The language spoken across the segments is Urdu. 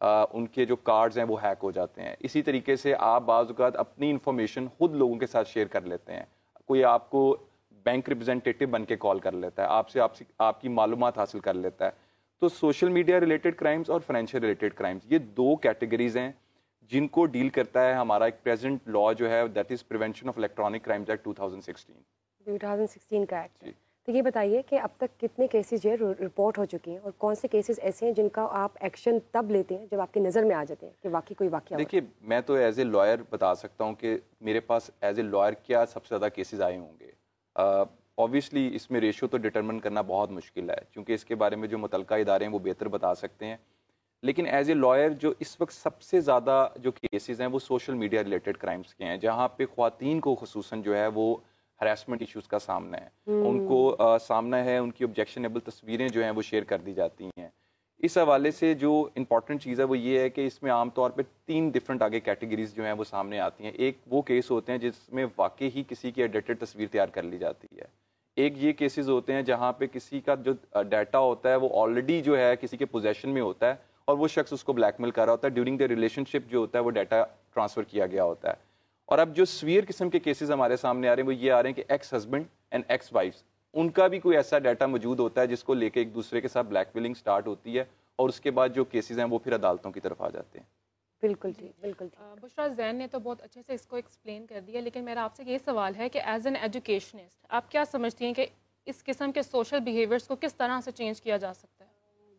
ان کے جو کارڈز ہیں وہ ہیک ہو جاتے ہیں. اسی طریقے سے آپ بعض اوقات اپنی انفارمیشن خود لوگوں کے ساتھ شیئر کر لیتے ہیں. کوئی آپ کو بینک ریپرزینٹیٹو بن کے کال کر لیتا ہے, آپ کی معلومات حاصل کر لیتا ہے. تو سوشل میڈیا ریلیٹڈ کرائمز اور فائنینشیل ریلیٹڈ کرائمز, یہ دو کیٹیگریز ہیں جن کو ڈیل کرتا ہے ہمارا ایک پریزنٹ لا جو ہے, that is prevention of electronic crimes act 2016 کا ایکٹ ہے. تو یہ بتائیے کہ اب تک کتنے کیسز جو ہے رپورٹ ہو چکے ہیں, اور کون سے کیسز ایسے ہیں جن کا آپ ایکشن تب لیتے ہیں جب آپ کی نظر میں آ جاتے ہیں کہ واقعی کوئی واقعہ ہو؟ دیکھیے, میں تو ایز اے لائر بتا سکتا ہوں کہ میرے پاس ایز اے لائر کیا سب سے زیادہ کیسز آئے ہوں گے. اوبیسلی اس میں ریشو تو ڈٹرمن کرنا بہت مشکل ہے, کیونکہ اس کے بارے میں جو متعلقہ ادارے ہیں وہ بہتر بتا سکتے ہیں. لیکن ایز اے لائر جو اس وقت سب سے زیادہ جو کیسز ہیں وہ سوشل میڈیا ریلیٹڈ کرائمز کے ہیں, جہاں پہ خواتین کو خصوصاً جو ہے وہ ہراسمنٹ ایشوز کا سامنا ہے. ان کو سامنا ہے, ان کی آبجیکشنیبل تصویریں جو ہیں وہ شیئر کر دی جاتی ہیں. اس حوالے سے جو امپورٹنٹ چیز ہے وہ یہ ہے کہ اس میں عام طور پہ 3 ڈفرنٹ آگے کیٹیگریز جو ہیں وہ سامنے آتی ہیں. ایک وہ کیس ہوتے ہیں جس میں واقعی ہی کسی کی ایڈیٹڈ تصویر تیار کر لی جاتی ہے. ایک یہ کیسز ہوتے ہیں جہاں پہ کسی کا جو ڈیٹا ہوتا ہے وہ آلریڈی جو ہے کسی کے پوزیشن میں ہوتا ہے, اور وہ شخص اس کو بلیک میل کر رہا ہوتا ہے. ڈیورنگ دا ریلیشن شپ جو ہوتا ہے وہ ڈیٹا ٹرانسفر کیا گیا ہوتا ہے. اور اب جو سویئر قسم کے کیسز ہمارے سامنے آ رہے ہیں وہ یہ آ رہے ہیں کہ ex husband and ex wives, ان کا بھی کوئی ایسا ڈیٹا موجود ہوتا ہے جس کو لے کے ایک دوسرے کے ساتھ بلیک میلنگ سٹارٹ ہوتی ہے, اور اس کے بعد جو کیسز ہیں وہ پھر عدالتوں کی طرف آ جاتے ہیں. بالکل ٹھیک, بالکل ٹھیک. بشریٰ زین نے تو بہت اچھے سے اس کو ایکسپلین کر دیا, لیکن میرا آپ سے یہ سوال ہے کہ ایز این ایجوکیشنسٹ آپ کیا سمجھتی ہیں کہ اس قسم کے سوشل بیہیویئرس کو کس طرح سے چینج کیا جا سکتا ہے؟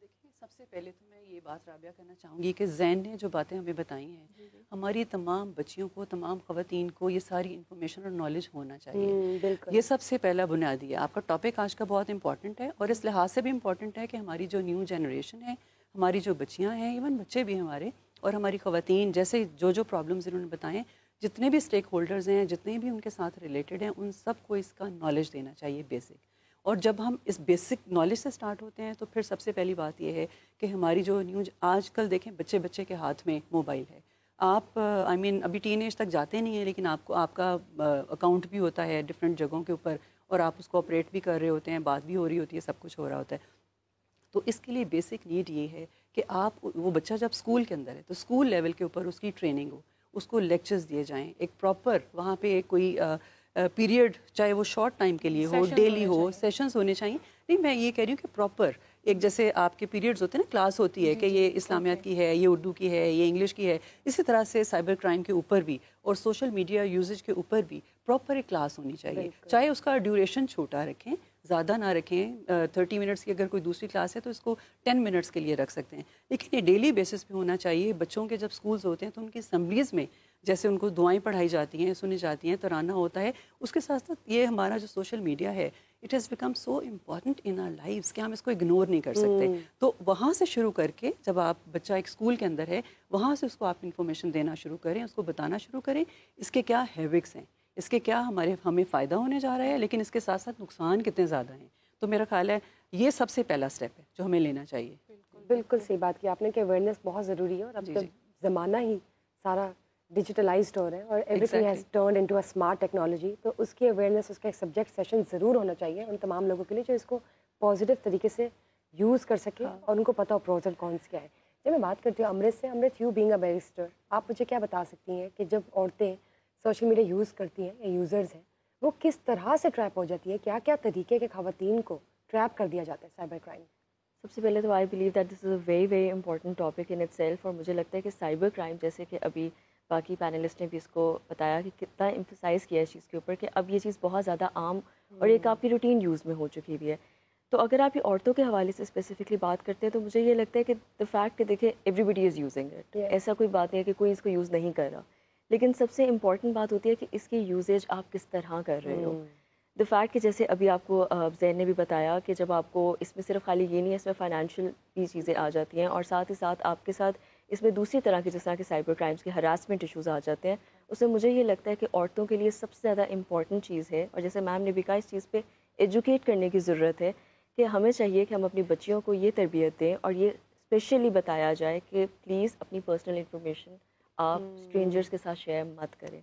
دیکھیے, سب سے پہلے تو میں یہ بات رابعہ کرنا چاہوں گی کہ زین نے جو باتیں ہمیں بتائی ہیں, ہماری تمام بچیوں کو, تمام خواتین کو یہ ساری انفارمیشن اور نالج ہونا چاہیے. یہ سب سے پہلا بنیادی ہے. آپ کا ٹاپک آج کا بہت امپورٹنٹ ہے, اور اس لحاظ سے بھی امپورٹنٹ ہے کہ ہماری جو نیو جنریشن ہے, ہماری جو بچیاں ہیں, ایون بچے بھی ہمارے, اور ہماری خواتین, جیسے جو پرابلمز انہوں نے بتائیں, جتنے بھی اسٹیک ہولڈرز ہیں, جتنے بھی ان کے ساتھ ریلیٹڈ ہیں, ان سب کو اس کا نالج دینا چاہیے بیسک. اور جب ہم اس بیسک نالج سے سٹارٹ ہوتے ہیں تو پھر سب سے پہلی بات یہ ہے کہ ہماری جو آج کل دیکھیں بچے کے ہاتھ میں موبائل ہے. آپ ابھی ٹین ایج تک جاتے نہیں ہیں, لیکن آپ کا اکاؤنٹ بھی ہوتا ہے ڈفرینٹ جگہوں کے اوپر, اور آپ اس کو آپریٹ بھی کر رہے ہوتے ہیں, بات بھی ہو رہی ہوتی ہے, سب کچھ ہو رہا ہوتا ہے. تو اس کے لیے بیسک نیڈ یہ ہے کہ وہ بچہ جب اسکول کے اندر ہے تو اسکول لیول کے اوپر اس کی ٹریننگ ہو, اس کو لیکچرز دیے جائیں, ایک پراپر وہاں پہ کوئی پیریڈ, چاہے وہ شارٹ ٹائم کے لیے ہو, ڈیلی ہو, سیشنز ہونے چاہیے. نہیں, میں یہ کہہ رہی ہوں کہ پراپر ایک جیسے آپ کے پیریڈز ہوتے ہیں نا, کلاس ہوتی ہے کہ یہ اسلامیات کی ہے, یہ اردو کی ہے, یہ انگلش کی ہے, اسی طرح سے سائبر کرائم کے اوپر بھی اور سوشل میڈیا یوزیج کے اوپر بھی پراپر ایک کلاس ہونی چاہیے. چاہے اس کا ڈیوریشن چھوٹا رکھیں, زیادہ نہ رکھیں, 30 منٹس کی اگر کوئی دوسری کلاس ہے تو اس کو 10 منٹس کے لیے رکھ سکتے ہیں, لیکن یہ ڈیلی بیسس پہ ہونا چاہیے. بچوں کے جب اسکولز ہوتے ہیں تو ان کی اسمبلیز میں جیسے ان کو دعائیں پڑھائی جاتی ہیں, سنی جاتی ہیں, ترانہ ہوتا ہے, اس کے ساتھ ساتھ یہ ہمارا جو سوشل میڈیا ہے, it has become so important in our lives کہ ہم اس کو اگنور نہیں کر سکتے. تو وہاں سے شروع کر کے, جب آپ بچہ ایک اسکول کے اندر ہے, وہاں سے اس کو آپ انفارمیشن دینا شروع کریں, اس کو بتانا شروع کریں اس کے کیا ہیوکس ہیں, اس کے کیا ہمیں فائدہ ہونے جا رہا ہے, لیکن اس کے ساتھ ساتھ نقصان کتنے زیادہ ہیں. تو میرا خیال ہے یہ سب سے پہلا اسٹیپ ہے جو ہمیں لینا چاہیے. بالکل صحیح بات کی آپ نے کہ اویئرنیس بہت ضروری ہے, اور اب جب زمانہ ہی سارا ڈیجیٹلائزڈ ہو رہا ہے اور everything has turned into a smart technology, تو اس کی اویئرنیس, اس کا ایک سبجیکٹ سیشن ضرور ہونا چاہیے ان تمام لوگوں کے لیے جو اس کو پازیٹیو طریقے سے یوز کر سکے اور ان کو پتہ ہو پروز اینڈ کونس کیا ہے. جب میں بات کرتی ہوں امرت سے, امرت یو بینگ اے بیرسٹر, آپ مجھے کیا بتا سکتی ہیں کہ جب عورتیں سوشل میڈیا یوز کرتی ہیں یا یوزرز ہیں, وہ کس طرح سے ٹریپ ہو جاتی ہے, کیا کیا طریقے کے خواتین کو ٹریپ کر دیا جاتا ہے سائبر کرائم؟ سب سے پہلے تو I believe that this is a very very important topic in it self, اور مجھے لگتا ہے کہ سائبر کرائم, جیسے کہ ابھی باقی پینلسٹ نے بھی اس کو بتایا کہ کتنا ایمفسائز کیا ہے اس چیز کے اوپر, کہ اب یہ چیز بہت زیادہ عام اور یہ کافی روٹین یوز میں ہو چکی بھی ہے. تو اگر آپ یہ عورتوں کے حوالے سے اسپیسیفکلی بات کرتے ہیں تو مجھے یہ لگتا ہے کہ دا فیکٹ کہ دیکھیں everybody is using it, ایسا کوئی بات نہیں ہے کہ کوئی اس کو یوز نہیں کر رہا, لیکن سب سے امپورٹنٹ بات ہوتی ہے کہ اس کی یوزیج آپ کس طرح کر رہے ہو. دا فیکٹ کہ جیسے ابھی آپ کو زین نے بھی بتایا کہ جب آپ کو اس میں صرف خالی یہ نہیں ہے, اس میں فائنینشیل بھی چیزیں آ جاتی ہیں, اور ساتھ ہی ساتھ آپ کے ساتھ اس میں دوسری طرح کی جس طرح کے سائبر کرائمس کے ہراسمنٹ ایشوز آ جاتے ہیں, اس میں مجھے یہ لگتا ہے کہ عورتوں کے لیے سب سے زیادہ امپورٹنٹ چیز ہے, اور جیسے میم نے بھی کہا اس چیز پہ ایجوکیٹ کرنے کی ضرورت ہے کہ ہمیں چاہیے کہ ہم اپنی بچیوں کو یہ تربیت دیں اور یہ اسپیشلی بتایا جائے کہ پلیز اپنی پرسنل انفارمیشن آپ اسٹرینجرس کے ساتھ شیئر مت کریں.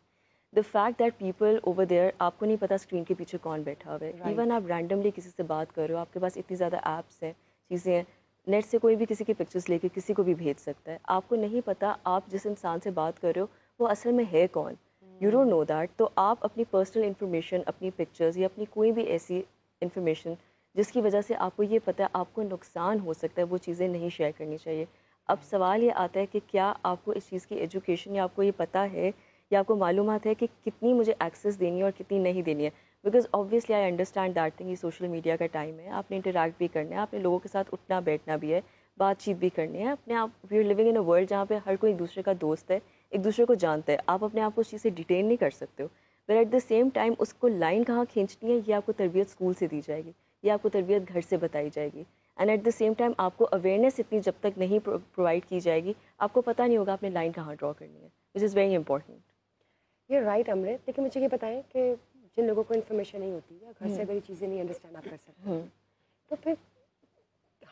دا fact that people over there, آپ کو نہیں پتہ اسکرین کے پیچھے کون بیٹھا ہوا ہے, ایون آپ رینڈملی کسی سے بات کر رہے ہو, آپ کے پاس اتنی زیادہ ایپس ہیں, چیزیں ہیں, نیٹ سے کوئی بھی کسی کی پکچرز لے کے کسی کو بھی بھیج سکتا ہے. آپ کو نہیں پتہ آپ جس انسان سے بات کر رہے ہو وہ اصل میں ہے کون. You don't know that. تو آپ اپنی پرسنل انفارمیشن، اپنی پکچرز یا اپنی کوئی بھی ایسی انفارمیشن جس کی وجہ سے آپ کو یہ پتہ ہے آپ کو نقصان ہو سکتا ہے، وہ چیزیں نہیں شیئر کرنی چاہیے. اب سوال یہ آتا ہے کہ کیا آپ کو اس چیز کی ایجوکیشن یا آپ کو یہ پتہ ہے یا آپ کو معلومات ہے کہ کتنی مجھے ایکسیس دینی ہے اور کتنی نہیں دینی ہے. Because obviously I understand that thing. یہ سوشل میڈیا کا ٹائم ہے، آپ نے انٹریکٹ بھی کرنا ہے، آپ نے لوگوں کے ساتھ اٹھنا بیٹھنا بھی ہے، بات چیت بھی کرنی ہے. اپنے آپ we are living in a world جہاں پہ ہر کوئی ایک دوسرے کا دوست ہے، ایک دوسرے کو جانتا ہے. آپ اپنے آپ کو اس چیز سے ڈیٹین نہیں کر سکتے ہو. But at the same time اس کو لائن کہاں کھینچنی ہے یہ آپ کو تربیت اسکول سے دی جائے گی، یہ آپ کو تربیت گھر سے بتائی جائے گی. And at the same time آپ کو اویئرنیس اتنی جب تک نہیں پرووائڈ کی جائے گی آپ کو پتہ نہیں ہوگا آپ نے لائن کہاں ڈرا کرنی ہے، وچ از ویری امپورٹنٹ. یہ رائٹ امرت. لیکن مجھے یہ بتائیں کہ جن لوگوں کو انفارمیشن نہیں ہوتی یا گھر سے اگر یہ چیزیں نہیں انڈرسٹینڈ آپ کر سکتے تو پھر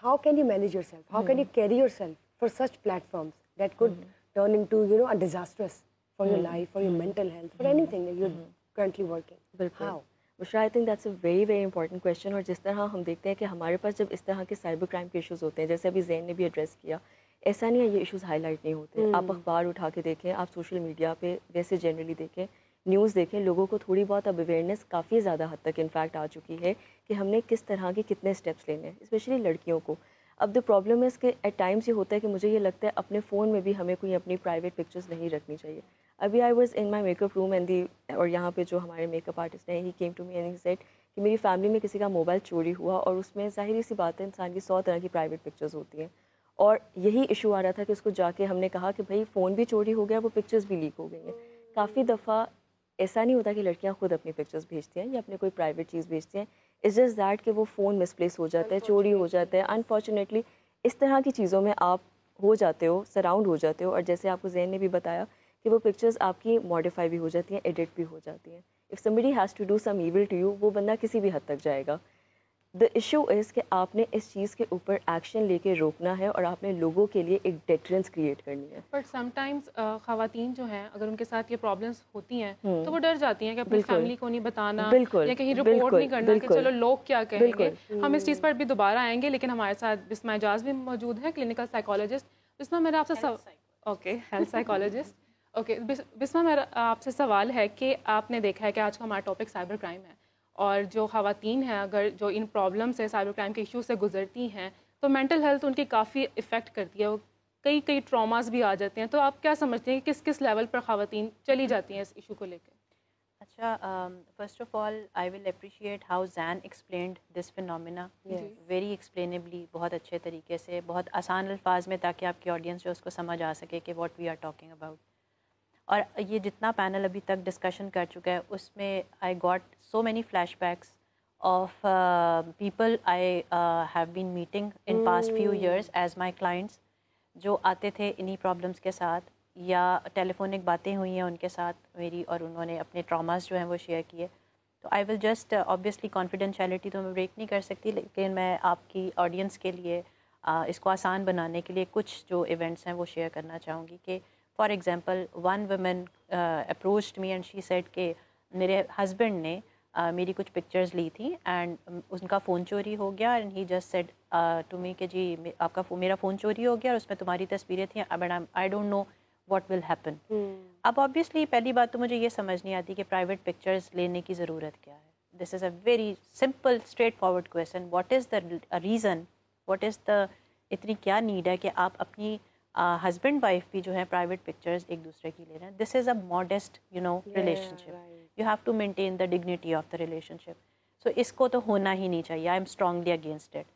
how can you manage yourself, how can you carry yourself for such platforms that could turn into a disasters for your life, for your mental health, for anything you currently working. بالکل Bushra, I think that's a very very important question. اور جس طرح ہم دیکھتے ہیں کہ ہمارے پاس جب اس طرح کے سائبر کرائم کے ایشوز ہوتے ہیں، جیسے ابھی زین نے بھی ایڈریس کیا، ایسا نہیں ہے یہ ایشوز ہائی لائٹ نہیں ہوتے. آپ اخبار اٹھا کے دیکھیں، آپ سوشل میڈیا پہ ویسے جنرلی دیکھیں، نیوز دیکھیں، لوگوں کو تھوڑی بہت اب اویئرنیس کافی زیادہ حد تک انفیکٹ آ چکی ہے کہ ہم نے کس طرح کے کتنے اسٹیپس لینے ہیں، اسپیشلی لڑکیوں کو. اب دا پرابلم ہے کہ ایٹ ٹائمس یہ ہوتا ہے کہ مجھے یہ لگتا ہے اپنے فون میں بھی ہمیں کوئی اپنی پرائیویٹ پکچرز نہیں رکھنی چاہیے. ابھی I was in my makeup room and اور یہاں پہ جو ہمارے میک اپ آرٹسٹ ہیں he came to me and he said کہ میری فیملی میں کسی کا موبائل چوری ہوا اور اس میں ظاہری سی بات ہے انسان کی 100 طرح کی پرائیویٹ پکچرز ہوتی ہیں. اور یہی ایشو آ رہا تھا کہ اس کو جا کے ہم نے کہا کہ بھائی فون بھی چوری ہو گیا، وہ پکچرز بھی لیک ہو گئی ہیں. کافی دفعہ ایسا نہیں ہوتا کہ لڑکیاں خود اپنی پکچرز بھیجتی ہیں یا اپنے کوئی پرائیویٹ چیز بھیجتی ہیں. اٹس جسٹ دیٹ کہ وہ فون مس پلیس ہو جاتا ہے، چوری ہو جاتا ہے. انفارچونیٹلی اس طرح کی چیزوں میں آپ ہو جاتے ہو، سراؤنڈ ہو جاتے ہو. اور جیسے آپ کو زین نے بھی بتایا کہ وہ پکچرز آپ کی ماڈیفائی بھی ہو جاتی ہیں، ایڈٹ بھی ہو جاتی ہیں. If somebody has to do some evil to you، وہ بندہ کسی بھی حد تک جائے گا. دا ایشو از کہ آپ نے اس چیز کے اوپر ایکشن لے کے روکنا ہے اور آپ نے لوگوں کے لیے ایک ڈیٹرنس کریٹ کرنی ہے. بٹ سم ٹائمز خواتین جو ہیں اگر ان کے ساتھ یہ پرابلمس ہوتی ہیں تو وہ ڈر جاتی ہیں کہ اپنی فیملی کو نہیں بتانا یا کہیں رپورٹ نہیں کرنا کہ چلو لوگ کیا کہیں گے. ہم اس چیز پر بھی دوبارہ آئیں گے، لیکن ہمارے ساتھ بسمہ اعجاز بھی موجود ہے، کلینکل سائیکالوجسٹ. بسمہ میرا آپ سے okay health psychologist. Okay Bisma, میرا آپ سے سوال ہے کہ آپ نے دیکھا ہے کہ آج کا ہمارا ٹاپک سائبر کرائم ہے، اور جو خواتین ہیں اگر جو ان پرابلم سے، سائبر کرائم کے ایشو سے گزرتی ہیں تو مینٹل ہیلتھ ان کی کافی افیکٹ کرتی ہے، وہ کئی ٹراماز بھی آ جاتے ہیں. تو آپ کیا سمجھتے ہیں کہ کس لیول پر خواتین چلی جاتی ہیں اس ایشو کو لے کے؟ اچھا، first of all I will appreciate how Zain explained this phenomena very explainably, بہت اچھے طریقے سے، بہت آسان الفاظ میں، تاکہ آپ کی آڈینس جو اس کو سمجھ آ سکے کہ what we are talking about. اور یہ جتنا پینل ابھی تک ڈسکشن کر چکا ہے اس میں I got so many flashbacks of people I have been meeting in past few years as my clients, جو آتے تھے انہی پرابلمس کے ساتھ، یا ٹیلی فونک باتیں ہوئی ہیں ان کے ساتھ میری، اور انہوں نے اپنے ٹراماز جو ہیں وہ شیئر کیے. تو آئی ول جسٹ آبویسلی کانفیڈینشیلٹی تو میں بریک نہیں کر سکتی، لیکن میں آپ کی آڈینس کے لیے اس کو آسان بنانے کے لیے کچھ جو ایونٹس ہیں وہ شیئر کرنا چاہوں گی. کہ for example one women approached me and she sad کہ میرے ہسبینڈ نے میری کچھ پکچرز لی تھیں اینڈ ان کا فون چوری ہو گیا، and he just said to me کہ جی آپ کا میرا فون چوری ہو گیا اور اس میں تمہاری تصویریں تھیں، but I don't know what will happen. اب آبویسلی پہلی بات تو مجھے یہ سمجھ نہیں آتی کہ پرائیویٹ پکچرز لینے کی ضرورت کیا ہے. This is a very simple straightforward question. What is the reason, what is the, اتنی کیا نیڈ ہے کہ آپ اپنی ہسبینڈ وائف بھی جو ہے پرائیویٹ پکچرز ایک دوسرے کی لے رہے ہیں. This is a modest relationship. You have to maintain the dignity of the relationship. So اس کو تو ہونا ہی نہیں چاہیے. I am strongly against it.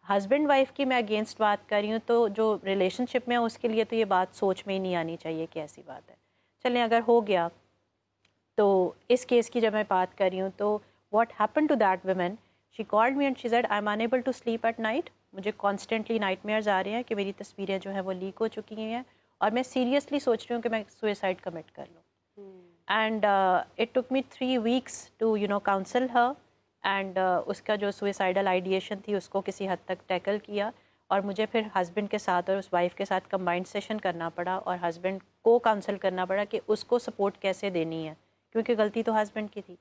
Husband wife کی میں اگینسٹ بات کر رہی ہوں، تو جو ریلیشن شپ میں اس کے لیے تو یہ بات سوچ میں ہی نہیں آنی چاہیے کہ ایسی بات ہے. چلیں اگر ہو گیا تو اس کیس کی جب میں بات کر رہی ہوں تو what happen to that women, she called me and she said I am unable to sleep at night. مجھے کانسٹنٹلی نائٹ میئرز آ رہے ہیں کہ میری تصویریں جو ہیں وہ لیک ہو چکی ہیں اور میں سیریسلی سوچ رہی ہوں کہ میں سوئسائڈ کمٹ کر لوں. And it took me 3 weeks to counsel her, and اس کا جو سوئسائڈل آئیڈیشن تھی اس کو کسی حد تک ٹیکل کیا، اور مجھے پھر ہسبینڈ کے ساتھ اور اس وائف کے ساتھ کمبائنڈ سیشن کرنا پڑا اور ہسبینڈ کو کاؤنسل کرنا پڑا کہ اس کو سپورٹ کیسے دینی ہے، کیونکہ غلطی تو ہسبینڈ کی تھی.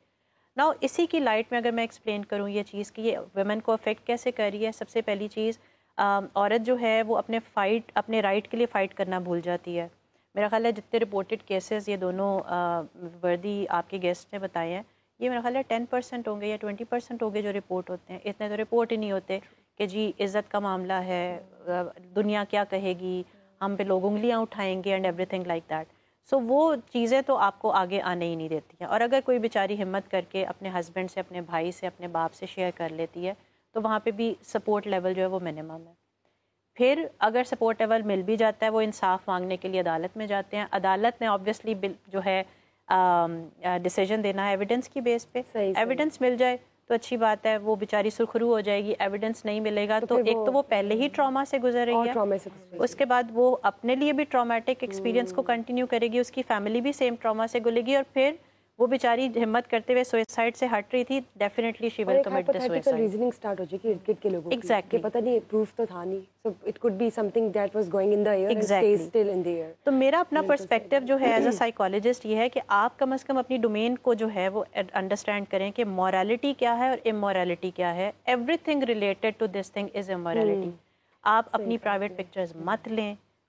نا اسی کی لائٹ میں اگر میں ایکسپلین کروں یہ چیز کہ یہ ویمن کو افیکٹ کیسے کر رہی ہے، سب سے پہلی چیز عورت جو ہے وہ اپنے رائٹ کے لیے فائٹ کرنا بھول جاتی ہے. میرا خیال ہے جتنے رپورٹڈ کیسز یہ دونوں وردی آپ کے گیسٹ نے بتائے ہیں, یہ میرا خیال ہے 10% ہوں گے یا 20% ہوں گے جو رپورٹ ہوتے ہیں. اتنے تو رپورٹ ہی نہیں ہوتے کہ جی عزت کا معاملہ ہے, دنیا کیا کہے گی, ہم پہ لوگ انگلیاں اٹھائیں گے and everything like that. So وہ چیزیں تو آپ کو آگے آنے ہی نہیں دیتی ہیں. اور اگر کوئی بیچاری ہمت کر کے اپنے ہسبینڈ سے, اپنے بھائی سے, اپنے باپ سے شیئر کر لیتی ہے تو وہاں پہ بھی سپورٹ لیول جو ہے وہ منیمم ہے. پھر اگر سپورٹ لیول مل بھی جاتا ہے, وہ انصاف مانگنے کے لیے عدالت میں جاتے ہیں. عدالت نے آبویسلی جو ہے ڈیسیجن دینا ہے ایویڈنس کی بیس پہ. ایویڈنس مل جائے تو اچھی بات ہے, وہ بیچاری سرخرو ہو جائے گی. ایویڈنس نہیں ملے گا تو ایک تو وہ پہلے ہی ٹراما سے گزر رہی ہے, اس کے بعد وہ اپنے لیے بھی ٹرامیٹک ایکسپیرینس کو کنٹینیو کرے گی, اس کی فیملی بھی سیم ٹراما سے گلے گی, اور پھر وہ بیچاری ہمت کرتے ہوئے سوئسائڈ سے ہٹ رہی تھی, definitely she will commit the suicide. Reasoning start ہو جائے گی ارد گرد کے لوگوں کی ایگزیکٹلی, پتہ نہیں پروف تو تھا نہیں, so it could be something that was going in the air and stays still in the air. تو میرا اپنا پرسپیکٹیو جو ہے ایز اے سائیکالوجسٹ یہ ہے کہ آپ کم از کم اپنی ڈومین کو جو ہے وہ انڈرسٹینڈ کریں کہ مورالٹی کیا ہے اور امورالٹی کیا ہے. Everything related to this thing is immorality. آپ اپنی پرائیویٹ پکچرز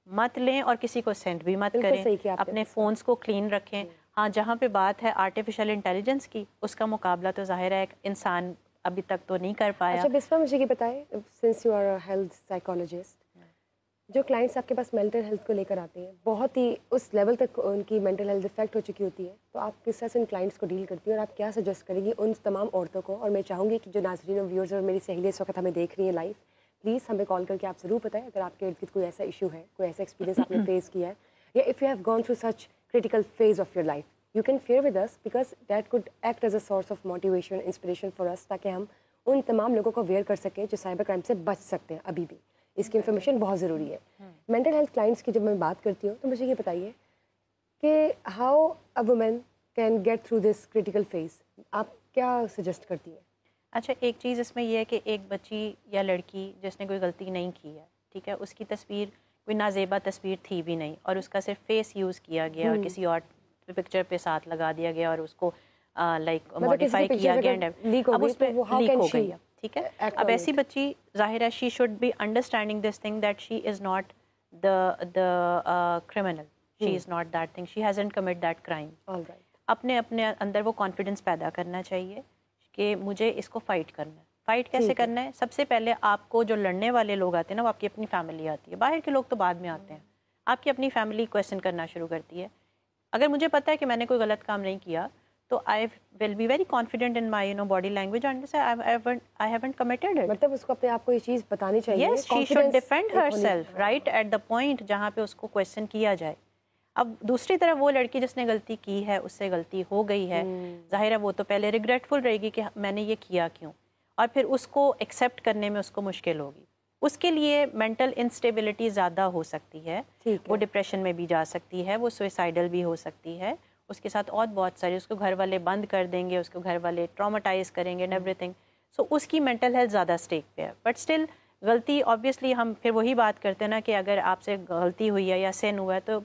مت لیں اور کسی کو سینڈ بھی مت کریں. اپنے فونس کو کلین رکھیں. ہاں جہاں پہ بات ہے آرٹیفیشل انٹیلیجنس کی, اس کا مقابلہ تو ظاہر ہے ایک انسان ابھی تک تو نہیں کر پایا. اچھا بسمہ مجھے یہ بتائیں, since you are a health psychologist, جو کلائنٹس آپ کے پاس مینٹل ہیلتھ کو لے کر آتے ہیں, بہت ہی اس لیول تک ان کی مینٹل ہیلتھ افیکٹ ہو چکی ہوتی ہے, تو آپ کس طرح سے ان کلائنٹس کو ڈیل کرتی ہیں اور آپ کیا سجیسٹ کریں گی ان تمام عورتوں کو؟ اور میں چاہوں گی کہ جو ناظرین اور ویورز اور میری سہیلیاں اس وقت ہمیں دیکھ رہی ہیں لائیو, پلیز ہمیں کال کر کے آپ ضرور بتائیں اگر آپ کے ارد گرد کوئی ایسا ایشو ہے, کوئی ایسا ایکسپیرینس آپ نے فیس کیا ہے, یا if you have gone through such critical phase of your life, you can share with us because that could act as a source of motivation, inspiration for us, تاکہ ہم ان تمام لوگوں کو اویئر کر سکیں جو سائبر کرائم سے بچ سکتے ہیں. ابھی بھی اس کی انفارمیشن بہت ضروری ہے. مینٹل ہیلتھ کلائنٹس کی جب میں بات کرتی ہوں تو مجھے یہ بتائیے کہ how a woman can get through this critical phase, آپ کیا سجیسٹ کرتی ہیں؟ اچھا, ایک چیز اس میں یہ ہے کہ ایک بچی یا لڑکی جس نے کوئی غلطی نہیں کی ہے, ٹھیک ہے, اس کی تصویر کوئی نازیبا تصویر تھی بھی نہیں اور اس کا صرف فیس یوز کیا گیا اور کسی اور پکچر پہ ساتھ لگا دیا گیا اور اس کو لائک ماڈیفائی کیا گیا, اب اس پہ لیک ہو گئی ہے, ٹھیک ہے. اب ایسی بچی ظاہر ہے she should be understanding this thing that she is not the criminal, she is not that thing, she hasn't committed that crime. اپنے اندر وہ کانفیڈنس پیدا کرنا چاہیے کہ مجھے اس کو فائٹ کرنا ہے. فائٹ کیسے کرنا ہے؟ سب سے پہلے آپ کو جو لڑنے والے لوگ آتے ہیں نا, وہ آپ کی اپنی فیملی آتی ہے, باہر کے لوگ تو بعد میں آتے ہیں. آپ کی اپنی فیملی کویسچن کرنا شروع کرتی ہے. اگر مجھے پتا ہے کہ میں نے کوئی غلط کام نہیں کیا تو I will be very confident in my body language and say I haven't committed it. مطلب اس کو اپنے آپ کو یہ چیز بتانی چاہیے. Yes, she should defend herself right at the point جہاں پہ اس کو کویسچن کیا جائے. اب دوسری طرف وہ لڑکی جس نے غلطی کی ہے, اس سے غلطی ہو گئی ہے, ظاہر ہے وہ تو پہلے ریگریٹفل رہے گی کہ میں نے یہ کیا کیوں, اور پھر اس کو ایکسیپٹ کرنے میں اس کو مشکل ہوگی. اس کے لیے مینٹل انسٹیبلٹی زیادہ ہو سکتی ہے, وہ ڈپریشن میں بھی جا سکتی ہے, وہ سوئسائڈل بھی ہو سکتی ہے. اس کے ساتھ اور بہت سارے, اس کو گھر والے بند کر دیں گے, اس کو گھر والے ٹرامیٹائز کریں گے اینڈ ایوری تھنگ. سو اس کی مینٹل ہیلتھ زیادہ اسٹیک پہ ہے. بٹ اسٹل غلطی آبویسلی ہم پھر وہی بات کرتے ہیں نا کہ اگر آپ سے غلطی ہوئی ہے یا سین ہوا ہے تو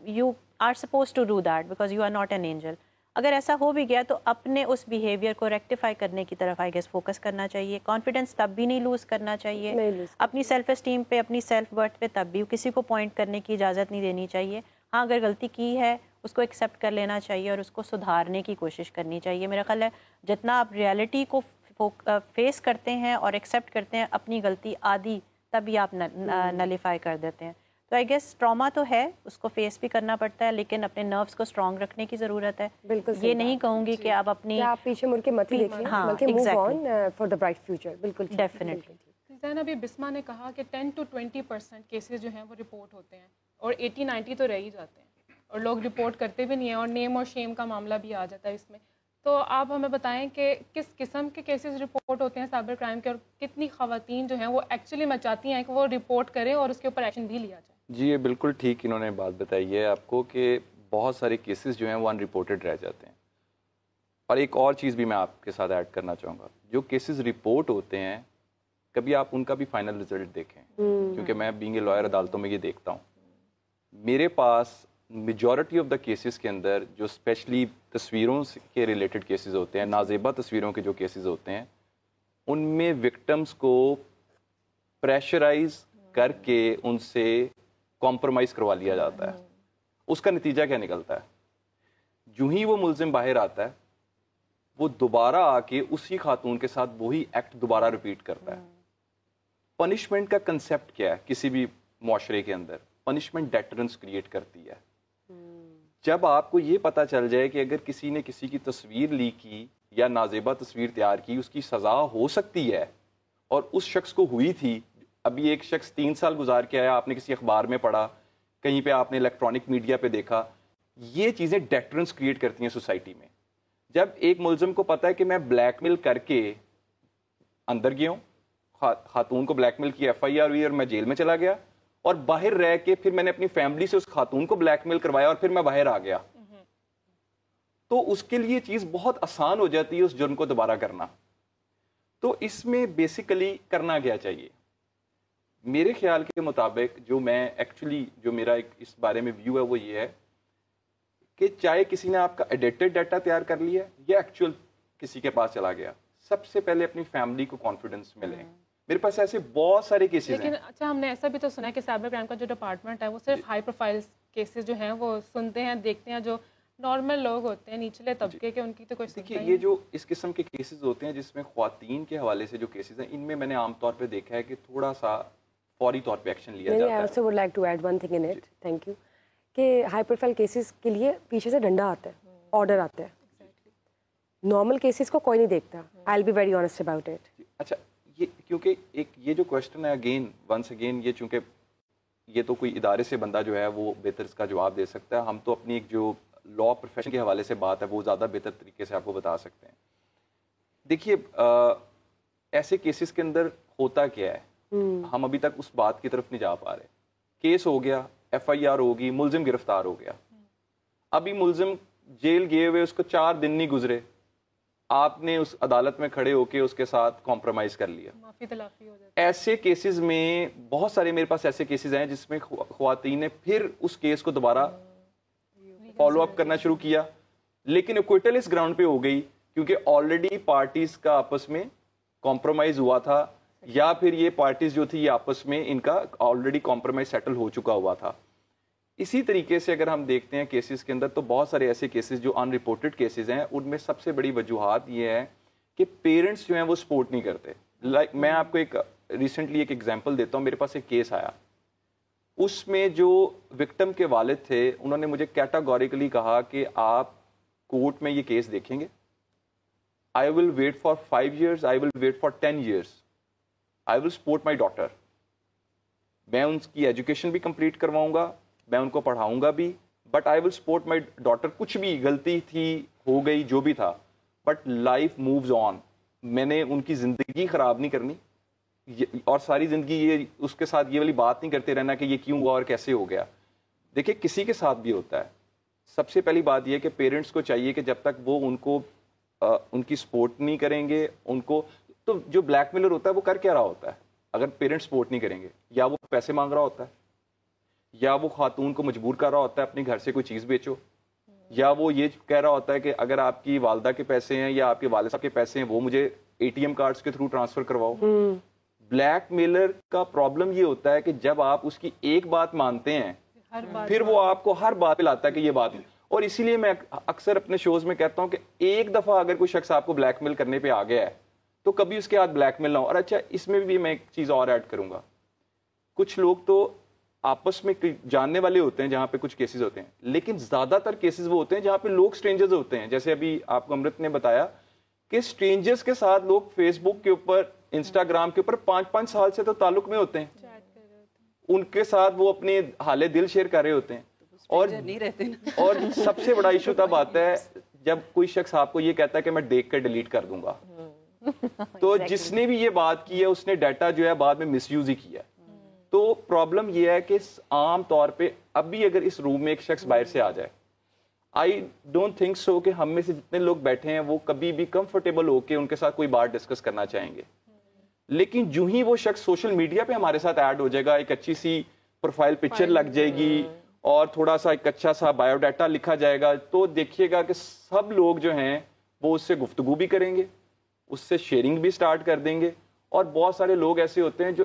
you are suppose to do that because you are not an angel. اگر ایسا ہو بھی گیا تو اپنے اس بیہیویئر کو ریکٹیفائی کرنے کی طرف آئی گیس فوکس کرنا چاہیے. کانفیڈنس تب بھی نہیں لوز کرنا چاہیے, اپنی سیلف اسٹیم پہ, اپنی سیلف ورتھ پہ تب بھی کسی کو پوائنٹ کرنے کی اجازت نہیں دینی چاہیے. ہاں اگر غلطی کی ہے اس کو ایکسیپٹ کر لینا چاہیے اور اس کو سدھارنے کی کوشش کرنی چاہیے. میرا خیال ہے جتنا آپ ریالٹی کو فیس کرتے ہیں اور ایکسیپٹ کرتے ہیں اپنی غلطی آدھی, تبھی آپ نلیفائی کر دیتے ہیں. تو آئی گیس ٹراما تو ہے, اس کو فیس بھی کرنا پڑتا ہے, لیکن اپنے نروس کو اسٹرانگ رکھنے کی ضرورت ہے. بالکل یہ نہیں کہوں گی کہ آپ اپنی آپ پیچھے مڑ کے مت ہی دیکھیں, بلکہ move on for the bright future. بالکل ڈیفینیٹلی. زین ابھی بسمہ نے کہا کہ 10 to 20% کیسز جو ہیں وہ رپورٹ ہوتے ہیں اور 80-90 تو رہ ہی جاتے ہیں اور لوگ رپورٹ کرتے بھی نہیں ہیں اور نیم اور شیم کا معاملہ بھی آ جاتا ہے اس میں. تو آپ ہمیں بتائیں کہ کس قسم کے کیسز رپورٹ ہوتے ہیں سائبر کرائم کے, اور کتنی خواتین جو ہیں وہ ایکچولی میں چاہتی ہیں کہ وہ رپورٹ کریں اور اس کے اوپر ایکشن بھی لیا جائے. جی یہ بالکل ٹھیک انہوں نے بات بتائی ہے آپ کو کہ بہت سارے کیسز جو ہیں وہ ان رپورٹڈ رہ جاتے ہیں. اور ایک اور چیز بھی میں آپ کے ساتھ ایڈ کرنا چاہوں گا, جو کیسز رپورٹ ہوتے ہیں کبھی آپ ان کا بھی فائنل رزلٹ دیکھیں, کیونکہ میں بینگ اے لائر عدالتوں میں یہ دیکھتا ہوں. میرے پاس میجورٹی آف دا کیسز کے اندر جو اسپیشلی تصویروں کے ریلیٹڈ کیسز ہوتے ہیں, نازیبا تصویروں کے جو کیسز ہوتے ہیں, ان میں وکٹمس کو پریشرائز کر کے ان سے کمپرومائز کروا لیا جاتا ہے. اس کا نتیجہ کیا نکلتا ہے؟ جو ہی وہ ملزم باہر آتا ہے وہ دوبارہ آ کے اسی خاتون کے ساتھ وہی ایکٹ دوبارہ ریپیٹ کرتا ہے. پنشمنٹ کا کنسیپٹ کیا ہے کسی بھی معاشرے کے اندر؟ پنشمنٹ ڈیٹرنس کریٹ کرتی ہے. جب آپ کو یہ پتہ چل جائے کہ اگر کسی نے کسی کی تصویر لیک کی یا نازیبہ تصویر تیار کی اس کی سزا ہو سکتی ہے اور اس شخص کو ہوئی تھی. ابھی ایک شخص 3 سال گزار کے آیا, آپ نے کسی اخبار میں پڑھا, کہیں پہ آپ نے الیکٹرانک میڈیا پہ دیکھا. یہ چیزیں ڈیٹرنس کریٹ کرتی ہیں سوسائٹی میں. جب ایک ملزم کو پتہ ہے کہ میں بلیک میل کر کے اندر گیا ہوں, خاتون کو بلیک میل کی FIR ہوئی اور میں جیل میں چلا گیا, اور باہر رہ کے پھر میں نے اپنی فیملی سے اس خاتون کو بلیک میل کروایا اور پھر میں باہر آ گیا, تو اس کے لیے چیز بہت آسان ہو جاتی ہے اس جرم کو دوبارہ کرنا. تو اس میں بیسیکلی کرنا کیا چاہیے میرے خیال کے مطابق؟ جو میں ایکچولی جو میرا ایک اس بارے میں ویو ہے وہ یہ ہے کہ چاہے کسی نے آپ کا ایڈیٹڈ ڈیٹا تیار کر لیا یا ایکچوئل کسی کے پاس چلا گیا, سب سے پہلے اپنی فیملی کو کانفیڈنس ملے. میرے پاس ایسے بہت سارے کیسز ہیں. لیکن اچھا, ہم نے ایسا بھی تو سنا ہے کہ سائبر کرائم کا جو ڈپارٹمنٹ ہے وہ صرف ہائی پروفائل کیسز جو ہیں وہ سنتے ہیں, دیکھتے ہیں. جو نارمل لوگ ہوتے ہیں, نچلے طبقے کے, ان کی تو کوئی دیکھیے یہ جو اس قسم کے کیسز ہوتے ہیں جس میں خواتین کے حوالے سے جو کیسز ہیں, ان میں میں نے عام طور پہ دیکھا ہے کہ تھوڑا سا فوری طور پہ ایکشن لیا جاتا ہے. I also would like to add one thing in it. Thank you. کہ ہائی پروفائل کیسز کے لیے پیچھے سے ڈنڈا آتا ہے, آرڈر آتا ہے. نارمل کیسز کو کوئی نہیں دیکھتا. I'll be very honest about it. اچھا, یہ کیونکہ ایک یہ جو کوشچن ہے ونس اگین یہ چونکہ یہ تو کوئی ادارے سے بندہ جو ہے وہ بہتر اس کا جواب دے سکتا ہے. ہم تو اپنی ایک جو لا پروفیشن کے حوالے سے بات ہے وہ زیادہ بہتر طریقے سے آپ کو بتا سکتے ہیں. دیکھیے ایسے کیسز کے اندر ہوتا کیا ہے, ہم ابھی تک اس بات کی طرف نہیں جا پا رہے. کیس ہو گیا, FIR ہوگی, ملزم گرفتار ہو گیا. ابھی ملزم جیل گئے ہوئے اس کو 4 دن نہیں گزرے, آپ نے اس عدالت میں کھڑے ہو کے اس کے ساتھ کمپرومائز کر لیا. معافی تلافی ہو جاتی ہے. ایسے کیسز میں بہت سارے میرے پاس ایسے کیسز ہیں جس میں خواتین نے پھر اس کیس کو دوبارہ فالو اپ کرنا شروع کیا, لیکن ایکویٹل اس گراؤنڈ پہ ہو گئی کیونکہ آلریڈی پارٹیز کا آپس میں کمپرومائز ہوا تھا, یا پھر یہ پارٹیز جو تھی یہ آپس میں ان کا آلریڈی کمپرومائز سیٹل ہو چکا ہوا تھا. اسی طریقے سے اگر ہم دیکھتے ہیں کیسز کے اندر تو بہت سارے ایسے کیسز جو ان رپورٹڈ کیسز ہیں, ان میں سب سے بڑی وجوہات یہ ہے کہ پیرنٹس جو ہیں وہ سپورٹ نہیں کرتے. میں آپ کو ایک ریسنٹلی ایک ایگزامپل دیتا ہوں. میرے پاس ایک کیس آیا, اس میں جو وکٹم کے والد تھے انہوں نے مجھے کیٹاگوریکلی کہا کہ آپ کورٹ میں یہ کیس دیکھیں گے, I will wait for 5 years, I will wait for 10 years, I will support my daughter. میں ان کی ایجوکیشن بھی کمپلیٹ کرواؤں گا, میں ان کو پڑھاؤں گا بھی, but I will support my daughter. کچھ بھی غلطی تھی ہو گئی جو بھی تھا, بٹ لائف مووز آن. میں نے ان کی زندگی خراب نہیں کرنی اور ساری زندگی یہ اس کے ساتھ یہ والی بات نہیں کرتے رہنا کہ یہ کیوں ہوا اور کیسے ہو گیا. دیکھیں کسی کے ساتھ بھی ہوتا ہے. سب سے پہلی بات یہ کہ پیرنٹس کو چاہیے کہ جب تک وہ ان کو ان کی سپورٹ نہیں کریں گے, ان کو تو جو بلیک میلر ہوتا ہے وہ کر کیا رہا ہوتا ہے اگر پیرنٹس سپورٹ نہیں کریں گے؟ یا وہ پیسے مانگ رہا ہوتا ہے, یا وہ خاتون کو مجبور کر رہا ہوتا ہے اپنے گھر سے کوئی چیز بیچو, یا وہ یہ کہہ رہا ہوتا ہے کہ اگر آپ کی والدہ کے پیسے ہیں یا آپ کے والد صاحب کے پیسے ہیں وہ مجھے ATM کارڈز کے تھرو ٹرانسفر کرواؤ. بلیک میلر کا پرابلم یہ ہوتا ہے کہ جب آپ اس کی ایک بات مانتے ہیں پھر وہ آپ کو ہر بات پہ لاتا ہے کہ یہ بات نہیں. اور اسی لیے میں اکثر اپنے شوز میں کہتا ہوں کہ ایک دفعہ اگر کوئی شخص آپ کو بلیک میل کرنے پہ آ گیا ہے تو کبھی اس کے ہاتھ بلیک میل نہ ہو. اور اچھا اس میں بھی میں ایک چیز اور ایڈ کروں گا, کچھ لوگ تو آپس میں جاننے والے ہوتے ہیں جہاں پہ کچھ کیسز ہوتے ہیں, لیکن زیادہ تر کیسز وہ ہوتے ہیں جہاں پہ لوگ اسٹرینجرز ہوتے ہیں. جیسے ابھی آپ کو امرت نے بتایا کہ اسٹرینجرز کے ساتھ لوگ فیس بک کے اوپر, انسٹاگرام کے اوپر 5-5 سال سے تو تعلق میں ہوتے ہیں, ان کے ساتھ وہ اپنے حال دل شیئر کر رہے ہوتے ہیں. اور سب سے بڑا ایشو تب آتا ہے جب کوئی شخص آپ کو یہ کہتا ہے کہ میں دیکھ کر ڈیلیٹ کر دوں گا. تو جس نے بھی یہ بات کی ہے اس نے ڈیٹا جو ہے بعد میں مس یوز ہی کیا. تو پرابلم یہ ہے کہ عام طور پہ اب بھی اگر اس روم میں ایک شخص باہر سے آ جائے, آئی ڈونٹ تھنک سو کہ ہم میں سے جتنے لوگ بیٹھے ہیں وہ کبھی بھی کمفرٹیبل ہو کے ان کے ساتھ کوئی بات ڈسکس کرنا چاہیں گے. لیکن جو ہی وہ شخص سوشل میڈیا پہ ہمارے ساتھ ایڈ ہو جائے گا, ایک اچھی سی پروفائل پکچر لگ جائے گی اور تھوڑا سا ایک اچھا سا بایو ڈاٹا لکھا جائے گا, تو دیکھیے گا کہ سب لوگ جو ہیں وہ اس سے گفتگو بھی کریں گے, اس سے شیئرنگ بھی سٹارٹ کر دیں گے. اور بہت سارے لوگ ایسے ہوتے ہیں جو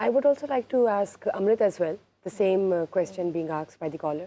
I would also like to ask Amrit as well the same question being asked by the caller.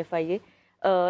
FIA,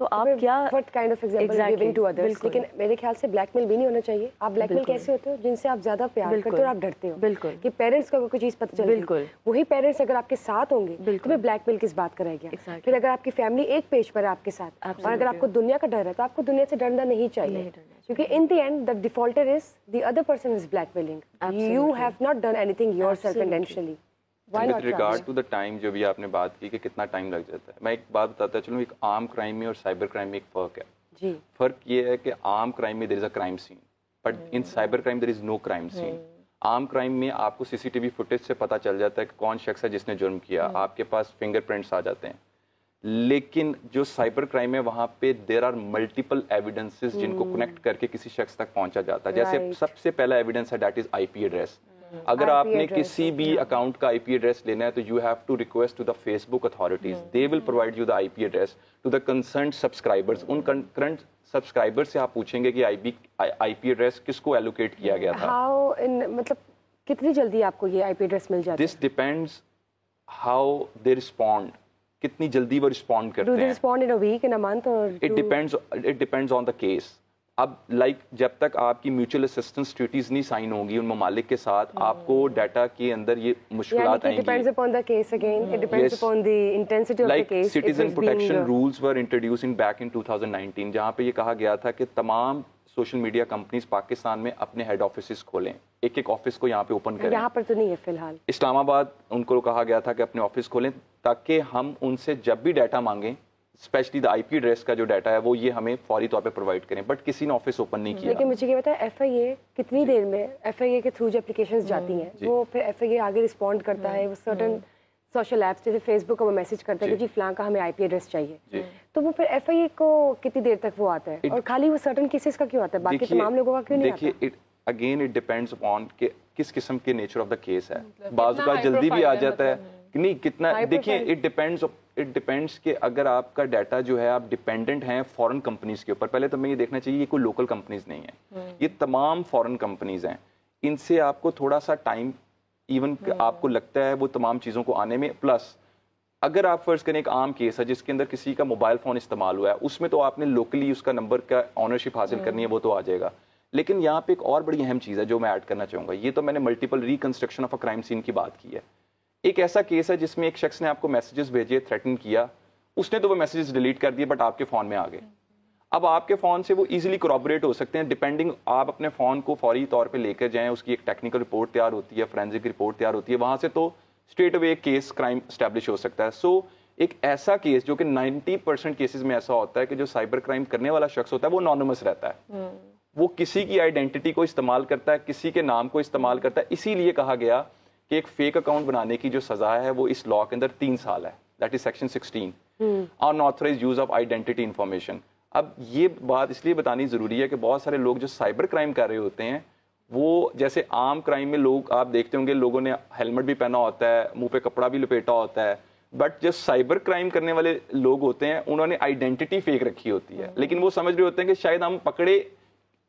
تو آپ کیا what kind of example giving to others, لیکن میرے خیال سے بلیک میل بھی نہیں ہونا چاہیے. آپ بلیک میل کیسے ہوتے ہو؟ جن سے آپ زیادہ پیار کرتے ہو اور آپ ڈرتے ہو. بالکل کہ پیرنٹس کو اگر کوئی چیز پتہ چل گئی, وہی پیرنٹس اگر آپ کے ساتھ ہوں گے تو بلیک میل کس بات کا رہ گیا. پھر اگر آپ کی فیملی ایک پیج پر ہے آپ کے ساتھ, اور اگر آپ کو دنیا کا ڈر ہے تو آپ کو دنیا سے ڈرنا نہیں چاہیے, کیونکہ in the end the defaulter is the other person is blackmailing. You have not done anything yourself intentionally. With regard to the time جو بھی آپ نے بات کی کہ کتنا ٹائم لگ جاتا ہے, میں ایک بات بتاتا چلوں, ایک عام کرائم میں اور سائبر کرائم میں ایک فرق ہے. جی, فرق یہ ہے کہ عام کرائم میں there is a crime scene, but in cyber crime there is no crime scene. عام کرائم میں آپ کو سی سی ٹی وی فوٹیج سے پتہ چل جاتا ہے کہ کون شخص ہے جس نے جرم کیا, آپ کے پاس فنگر پرنٹس آ جاتے ہیں. لیکن جو سائبر کرائم ہے وہاں پہ دیر آر ملٹیپل ایویڈنسز جن کو کنیکٹ کر کے کسی شخص تک پہنچا جاتا ہے. جیسے سب سے پہلا ایویڈنس ہے that is I P address. اگر آپ نے کسی بھی اکاؤنٹ کا آئی پی ایڈریس لینا ہے تو you have to request to the Facebook authorities, they will provide you the I P address to the concerned subscribers. ان کرنٹ سبسکرائبر سے آپ پوچھیں گے کہ آئی پی ایڈریس کس کو ایلوکیٹ کیا گیا تھا. مطلب کتنی جلدی آپ کو یہ آئی پی ایڈریس مل جاتا ہے؟ دس ڈیپینڈز ہاؤ دے رسپونڈ, کتنی جلدی وہ رسپونڈ کرتے ہیں. Do they respond in a week, in a month, or It depends on the case. اب جب تک آپ کی میوچل اسسٹنس ٹریٹیز نہیں سائن ہوں گی ان ممالک کے ساتھ, آپ کو ڈیٹا کے اندر یہ مشکلات آئیں گی. Depends upon the case again. It depends upon the intensity of the case. Like citizen protection rules were introduced back in 2019, جہاں پہ یہ کہا گیا تھا کہ تمام سوشل میڈیا کمپنیز پاکستان میں اپنے ہیڈ آفیسز کھولیں, ایک ایک آفس کو یہاں پہ اوپن کریں. یہاں پر تو نہیں ہے فی الحال. اسلام آباد ان کو کہا گیا تھا کہ اپنے آفس کھولیں تاکہ ہم ان سے جب بھی ڈیٹا مانگیں, especially the I P address کا جو ڈیٹا ہے وہ یہ ہمیں فوری طور پہ پرووائڈ کریں, بٹ کسی نے آفس اوپن نہیں کیا. لیکن مجھے یہ بتایا ایف آئی اے کتنی دیر میں ایف آئی اے کے تھرو جو اپلیکیشنز جاتی ہیں وہ پھر ایف آئی اے آگے رسپونڈ کرتا ہے. وہ سرٹن سوشل ایپس جیسے فیس بک کو وہ میسج کرتا ہے کہ جی فلاں کا ہمیں آئی پی ایڈریس چاہیے, تو وہ پھر ایف آئی اے کو کتنی دیر تک وہ آتا ہے, اور خالی وہ سرٹن کیسز کا کیوں آتا ہے, باقی تمام لوگوں کا کیوں نہیں آتا؟ دیکھیے اگین اٹ ڈیپینڈز اپون کہ کس قسم کے نیچر آف دا کیس ہے. بعض کا جلدی بھی آ جاتا ہے, نہیں کتنا, دیکھیے اٹ ڈیپینڈس کہ اگر آپ کا ڈیٹا جو ہے آپ ڈیپینڈنٹ ہیں فورن کمپنیز کے اوپر. پہلے تو میں یہ دیکھنا چاہیے یہ کوئی لوکل کمپنیز نہیں ہیں, یہ تمام فورن کمپنیز ہیں. ان سے آپ کو تھوڑا سا ٹائم ایون آپ کو لگتا ہے وہ تمام چیزوں کو آنے میں. پلس اگر آپ فرض کریں ایک عام کیس ہے جس کے اندر کسی کا موبائل فون استعمال ہوا ہے, اس میں تو آپ نے لوکلی اس کا نمبر کا آنرشپ حاصل کرنی ہے, وہ تو آ جائے گا. لیکن یہاں پہ ایک اور بڑی اہم چیز ہے جو میں ایڈ کرنا چاہوں گا. یہ تو میں نے multiple reconstruction of a crime scene کی بات کی ہے. ایک ایسا کیس ہے جس میں ایک شخص نے آپ کو میسیجز بھیجے, تھریٹن کیا, اس نے تو وہ میسیجز ڈیلیٹ کر دیے بٹ آپ کے فون میں آ گئے. اب آپ کے فون سے وہ ایزیلی کورابریٹ ہو سکتے ہیں ڈیپینڈنگ, آپ اپنے فون کو فوری طور پہ لے کر جائیں, اس کی ایک ٹیکنیکل رپورٹ تیار ہوتی ہے, فورینزک رپورٹ تیار ہوتی ہے, وہاں سے تو اسٹریٹ اوے ایک کیس کرائم اسٹیبلش ہو سکتا ہے. سو ایک ایسا کیس جو کہ 90% کیسز میں ایسا ہوتا ہے کہ جو سائبر کرائم کرنے والا شخص ہوتا ہے وہ انونیمس رہتا ہے, وہ کسی کی آئیڈینٹی کو استعمال کرتا ہے, کسی کے نام کو استعمال کرتا ہے. اسی لیے کہا گیا کہ ایک فیک اکاؤنٹ بنانے کی جو سزا ہے وہ اس لا کے اندر 3 سال ہے, that is section 16 in authorised use of identity information. اب یہ بات اس لیے بتانی ضروری ہے کہ بہت سارے لوگ جو سائبر کرائم کر رہے ہوتے ہیں وہ جیسے عام کرائم میں لوگ آپ دیکھتے ہوں گے لوگوں نے ہیلمٹ بھی پہنا ہوتا ہے, منہ پہ کپڑا بھی لپیٹا ہوتا ہے, بٹ جو سائبر کرائم کرنے والے لوگ ہوتے ہیں انہوں نے آئیڈینٹی فیک رکھی ہوتی ہے. لیکن وہ سمجھ رہے ہوتے ہیں کہ شاید ہم پکڑے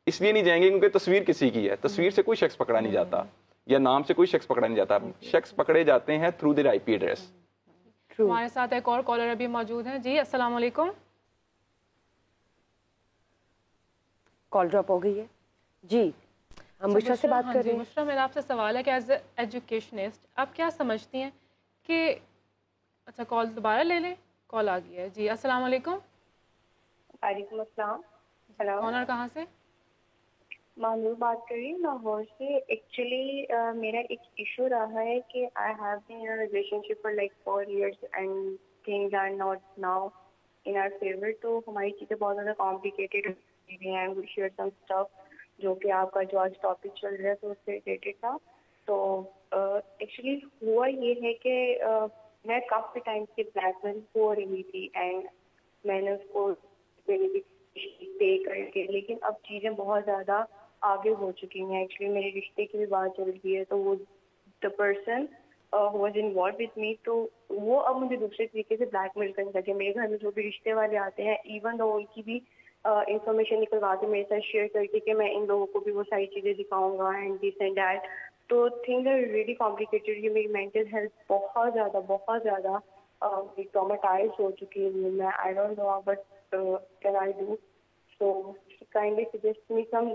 اس لیے نہیں جائیں گے کیونکہ تصویر کسی کی ہے. تصویر سے کوئی شخص پکڑا نہیں جاتا یا نام سے کوئی شخص پکڑا نہیں جاتا, شخص پکڑے جاتے ہیں through there I P address. ہمارے ساتھ ایک اور کالر ابھی موجود ہیں. جی السلام علیکم. کال ڈراپ ہو گئی ہے. جی ہم بشرا سے بات کر رہے ہیں. بشرا, میرا آپ سے سوال ہے کہ ایز اے ایجوکیشنسٹ آپ کیا سمجھتی ہیں کہ, اچھا کال دوبارہ لے لیں, کال آ گئی ہے. جی السلام علیکم. وعلیکم السلام. ہیلو, آنر کہاں سے؟ معمول بات کر رہی ہوں لاہور سے. ایکچولی میرا ایک ایشو رہا ہے کہ I have been in relationship for like 4 years and things are not now in our favour. تو ہماری چیزیں بہت زیادہ کمپلیکیٹڈ ہیں. وی شیئر سم اسٹف جو کہ آپ کا جو آج ٹاپک چل رہا ہے تو اس سے ریلیٹڈ تھا. تو ایکچولی ہوا یہ ہے کہ میں کافی ٹائم سے بلیک میل ہو رہی تھی اینڈ میں نے اس کو پے کر کے, لیکن اب چیزیں بہت زیادہ آگے ہو چکی ہیں. ایکچولی میرے رشتے کی بھی بات چل رہی ہے, تو وہ the person was involve with me, تو وہ اب مجھے دوسرے طریقے سے بلیک میل کرنے لگے. میرے گھر میں جو بھی رشتے والے آتے ہیں ایون تو ان کی بھی انفارمیشن نکلوا کے میرے ساتھ شیئر کر کے کہ میں ان لوگوں کو بھی وہ ساری چیزیں دکھاؤں گا اینڈ دس اینڈ دیٹ. تو تھنگز آر ریئلی کمپلیکیٹڈ. یہ میری مینٹل ہیلتھ بہت زیادہ ٹراماٹائز ہو چکی ہے. میں I don't know, but can I do? So kindly suggest me some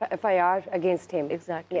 FIR against him. Exactly.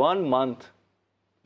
1 month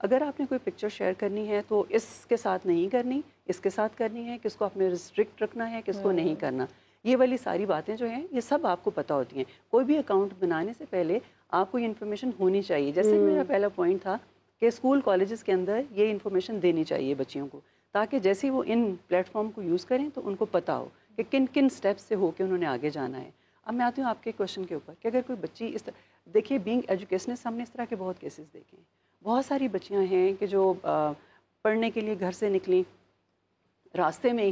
اگر آپ نے کوئی پکچر شیئر کرنی ہے تو اس کے ساتھ نہیں کرنی، اس کے ساتھ کرنی ہے، کس کو آپ نے ریسٹرکٹ رکھنا ہے، کس کو نہیں کرنا، یہ والی ساری باتیں جو ہیں یہ سب آپ کو پتہ ہوتی ہیں. کوئی بھی اکاؤنٹ بنانے سے پہلے آپ کو یہ انفارمیشن ہونی چاہیے. جیسے میرا پہلا پوائنٹ تھا کہ اسکول کالجز کے اندر یہ انفارمیشن دینی چاہیے بچیوں کو، تاکہ جیسے وہ ان پلیٹ فارم کو یوز کریں تو ان کو پتہ ہو کہ کن کن سٹیپس سے ہو کے انہوں نے آگے جانا ہے. اب میں آتی ہوں آپ کے کوشچن کے اوپر کہ اگر کوئی بچی اس طرح دیکھیے، بینگ ایجوکیشنسٹ ہم نے اس طرح کے بہت کیسز دیکھے ہیں. بہت ساری بچیاں ہیں کہ جو پڑھنے کے لیے گھر سے نکلیں، راستے میں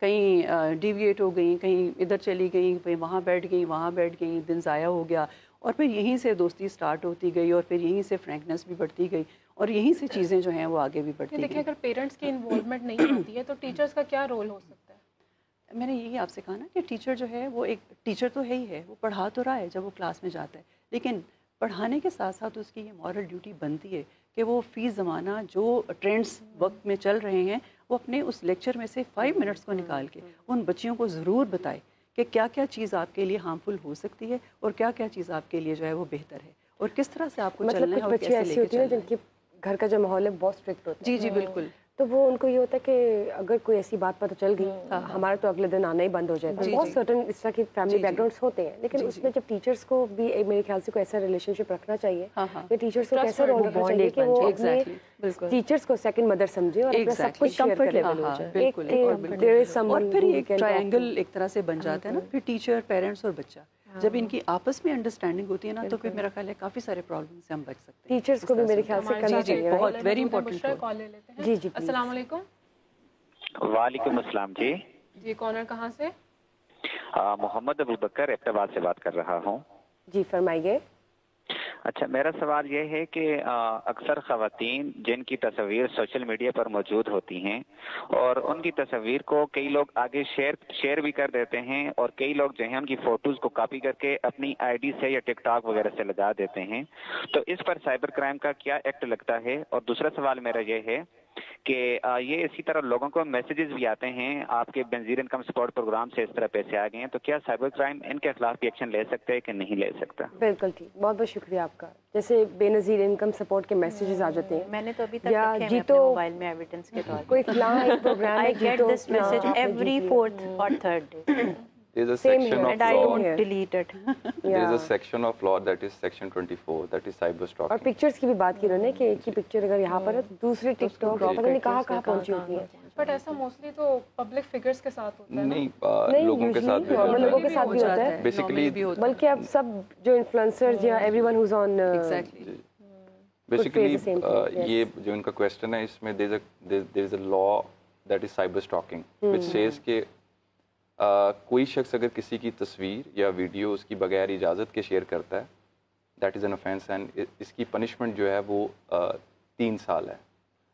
کہیں ڈیویٹ ہو گئیں، کہیں ادھر چلی گئیں، کہیں وہاں بیٹھ گئیں، وہاں بیٹھ گئیں، دن ضائع ہو گیا، اور پھر یہیں سے دوستی سٹارٹ ہوتی گئی، اور پھر یہیں سے فرینکنس بھی بڑھتی گئی، اور یہیں سے چیزیں جو ہیں وہ آگے بھی بڑھتی گئی. دیکھیں اگر پیرنٹس کی انوالومنٹ نہیں ہوتی ہے تو ٹیچرس کا کیا رول ہو سکتا ہے؟ میں نے یہی آپ سے کہا نا کہ ٹیچر جو ہے وہ ایک ٹیچر تو ہے ہی ہے، وہ پڑھا تو رہا ہے جب وہ کلاس میں جاتا ہے، لیکن پڑھانے کے ساتھ ساتھ اس کی یہ مورل ڈیوٹی بنتی ہے کہ وہ فی زمانہ جو ٹرینڈس وقت میں چل رہے ہیں وہ اپنے اس لیکچر میں سے 5 منٹس کو نکال کے ان بچیوں کو ضرور بتائے کہ کیا کیا چیز آپ کے لیے ہارمفل ہو سکتی ہے اور کیا کیا چیز آپ کے لیے جو ہے وہ بہتر ہے، اور کس طرح سے آپ کو چلنا ہے اور کیسے لے کے چلنا ہے. جن کی گھر کا جو ماحول ہے بہت اسٹرکٹ ہوتا ہے. جی جی بالکل. تو وہ ان کو یہ ہوتا ہے کہ اگر کوئی ایسی بات پتہ چل گئی ہمارا تو اگلے دن آنا ہی بند ہو جاتا ہے. بہت سرٹن اس طرح کی فیملی بیک گراؤنڈس ہوتے ہیں، لیکن اس میں جب ٹیچرس کو بھی میرے خیال سے کوئی ایسا ریلیشن شپ رکھنا چاہیے کہ ٹیچرس کو کیسا رول رکھنا چاہیے کہ وہ اپنے ٹیچرس کو سیکنڈ مدر سمجھے اور اپنا سب کچھ شیئر کرے. اور پھر ایک ٹرائنگل ایک طرح سے بن جاتا ہے نا، پھر ٹیچر، پیرنٹس اور بچہ جب ان کی آپس میں انڈرسٹینڈنگ ہوتی ہے نا تو پھر میرا خیال ہے کافی سارے پرابلم سے ہم بچ سکتے ہیں. ٹیچرس کو بھی میرے خیال سے کرنا چاہیے. بہت ویری امپورٹنٹ. جی جی السلام علیکم. وعلیکم السلام. جی کونر کہاں سے؟ محمد ابو بکر ایبٹ آباد سے بات کر رہا ہوں. جی فرمائیے. اچھا، میرا سوال یہ ہے کہ اکثر خواتین جن کی تصاویر سوشل میڈیا پر موجود ہوتی ہیں اور ان کی تصاویر کو کئی لوگ آگے شیئر بھی کر دیتے ہیں، اور کئی لوگ جو ہیں ان کی فوٹوز کو کاپی کر کے اپنی آئی ڈی سے یا ٹک ٹاک وغیرہ سے لگا دیتے ہیں، تو اس پر سائبر کرائم کا کیا ایکٹ لگتا ہے؟ اور دوسرا سوال میرا یہ ہے کہ یہ اسی طرح لوگوں کو میسیجز بھی آتے ہیں آپ کے بنظیر انکم سپورٹ پروگرام سے اس طرح پیسے آ گئے ہیں، تو کیا سائبر کرائم ان کے خلاف بھی ایکشن لے سکتے ہیں کہ نہیں لے سکتا؟ بالکل ٹھیک، بہت بہت شکریہ آپ کا. جیسے بے نظیر انکم سپورٹ کے میسیجز آ جاتے ہیں، میں نے تو ابھی تک رکھے ہیں اپنے موبائل میں ایویڈنس کے طور پر. کوئی فلاں ایک پروگرام ہے، I get this message every 4th or 3rd day. There is a Same section here. of And I law. don't delete it. There is a section of law that is section 24, that is cyber اور stalking. پکچرز کی بھی بات کی انہوں نے کہ ایک ہی پکچر اگر یہاں پر ہے تو دوسری ٹک ٹاک پتہ نہیں کہاں پہنچی ہوتی ہے. بٹ ایسا موسٹلی تو پبلک فگرز کے ساتھ ہوتا ہے. نہیں، لوگوں کے ساتھ بھی نارمل لوگوں کے ساتھ بھی ہوتا ہے بیسیکلی. بلکہ اب سب جو انفلوئنسرز یا ایوری ون ہوز آن بیسیکلی یہ جو ان کا کویشچن ہے اس میں there is a law that is cyber stalking which says کہ کوئی شخص اگر کسی کی تصویر یا ویڈیو اس کی بغیر اجازت کے شیئر کرتا ہے that is an offense and اس کی پنشمنٹ جو ہے وہ 3 سال ہے.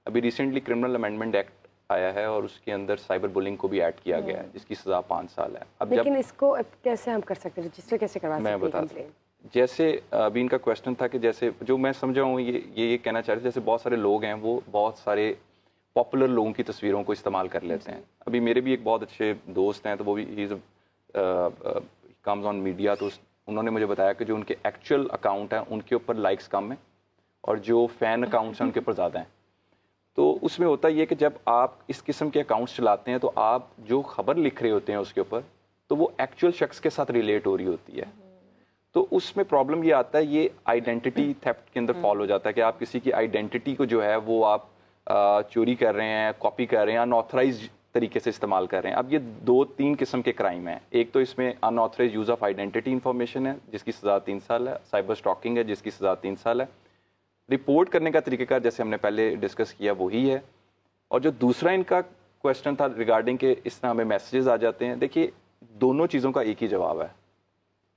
ابھی ریسنٹلی کرمنل امینڈمنٹ ایکٹ آیا ہے اور اس کے اندر سائبر بولنگ کو بھی ایڈ کیا گیا ہے جس کی سزا 5 سال ہے. اب لیکن اس کو کیسے ہم کر سکتے ہیں، رجسٹر کیسے کروا سکتے ہیں؟ میں بتا دوں، جیسے ابھی ان کا کویشچن تھا کہ جیسے جو میں سمجھا ہوں یہ کہنا چاہ رہے تھے جیسے بہت سارے لوگ ہیں وہ بہت سارے پاپولر لوگوں کی تصویروں کو استعمال کر لیتے ہیں. ابھی میرے بھی ایک بہت اچھے دوست ہیں تو وہ بھی کمز آن میڈیا، تو انہوں نے مجھے بتایا کہ جو ان کے ایکچوئل اکاؤنٹ ہیں ان کے اوپر لائکس کم ہیں اور جو فین اکاؤنٹس ہیں ان کے اوپر زیادہ ہیں. تو اس میں ہوتا یہ کہ جب آپ اس قسم کے اکاؤنٹس چلاتے ہیں تو آپ جو خبر لکھ رہے ہوتے ہیں اس کے اوپر تو وہ ایکچوئل شخص کے ساتھ ریلیٹ ہو رہی ہوتی ہے. تو اس میں پرابلم یہ آتا ہے، یہ آئیڈینٹی تھیفٹ کے اندر فال ہو جاتا ہے کہ آپ کسی کی آئیڈینٹی کو جو ہے وہ آپ چوری کر رہے ہیں، کاپی کر رہے ہیں، ان آتھرائز طریقے سے استعمال کر رہے ہیں. اب یہ 2-3 قسم کے کرائم ہیں. ایک تو اس میں unauthorised use of identity information ہے جس کی سزا 3 سال ہے، سائبر اسٹاکنگ ہے جس کی سزا 3 سال ہے. رپورٹ کرنے کا طریقہ کار جیسے ہم نے پہلے ڈسکس کیا وہی ہے. اور جو دوسرا ان کا کویشچن تھا ریگارڈنگ کہ اس طرح ہمیں میسیجز آ جاتے ہیں، دیکھیے دونوں چیزوں کا ایک ہی جواب ہے.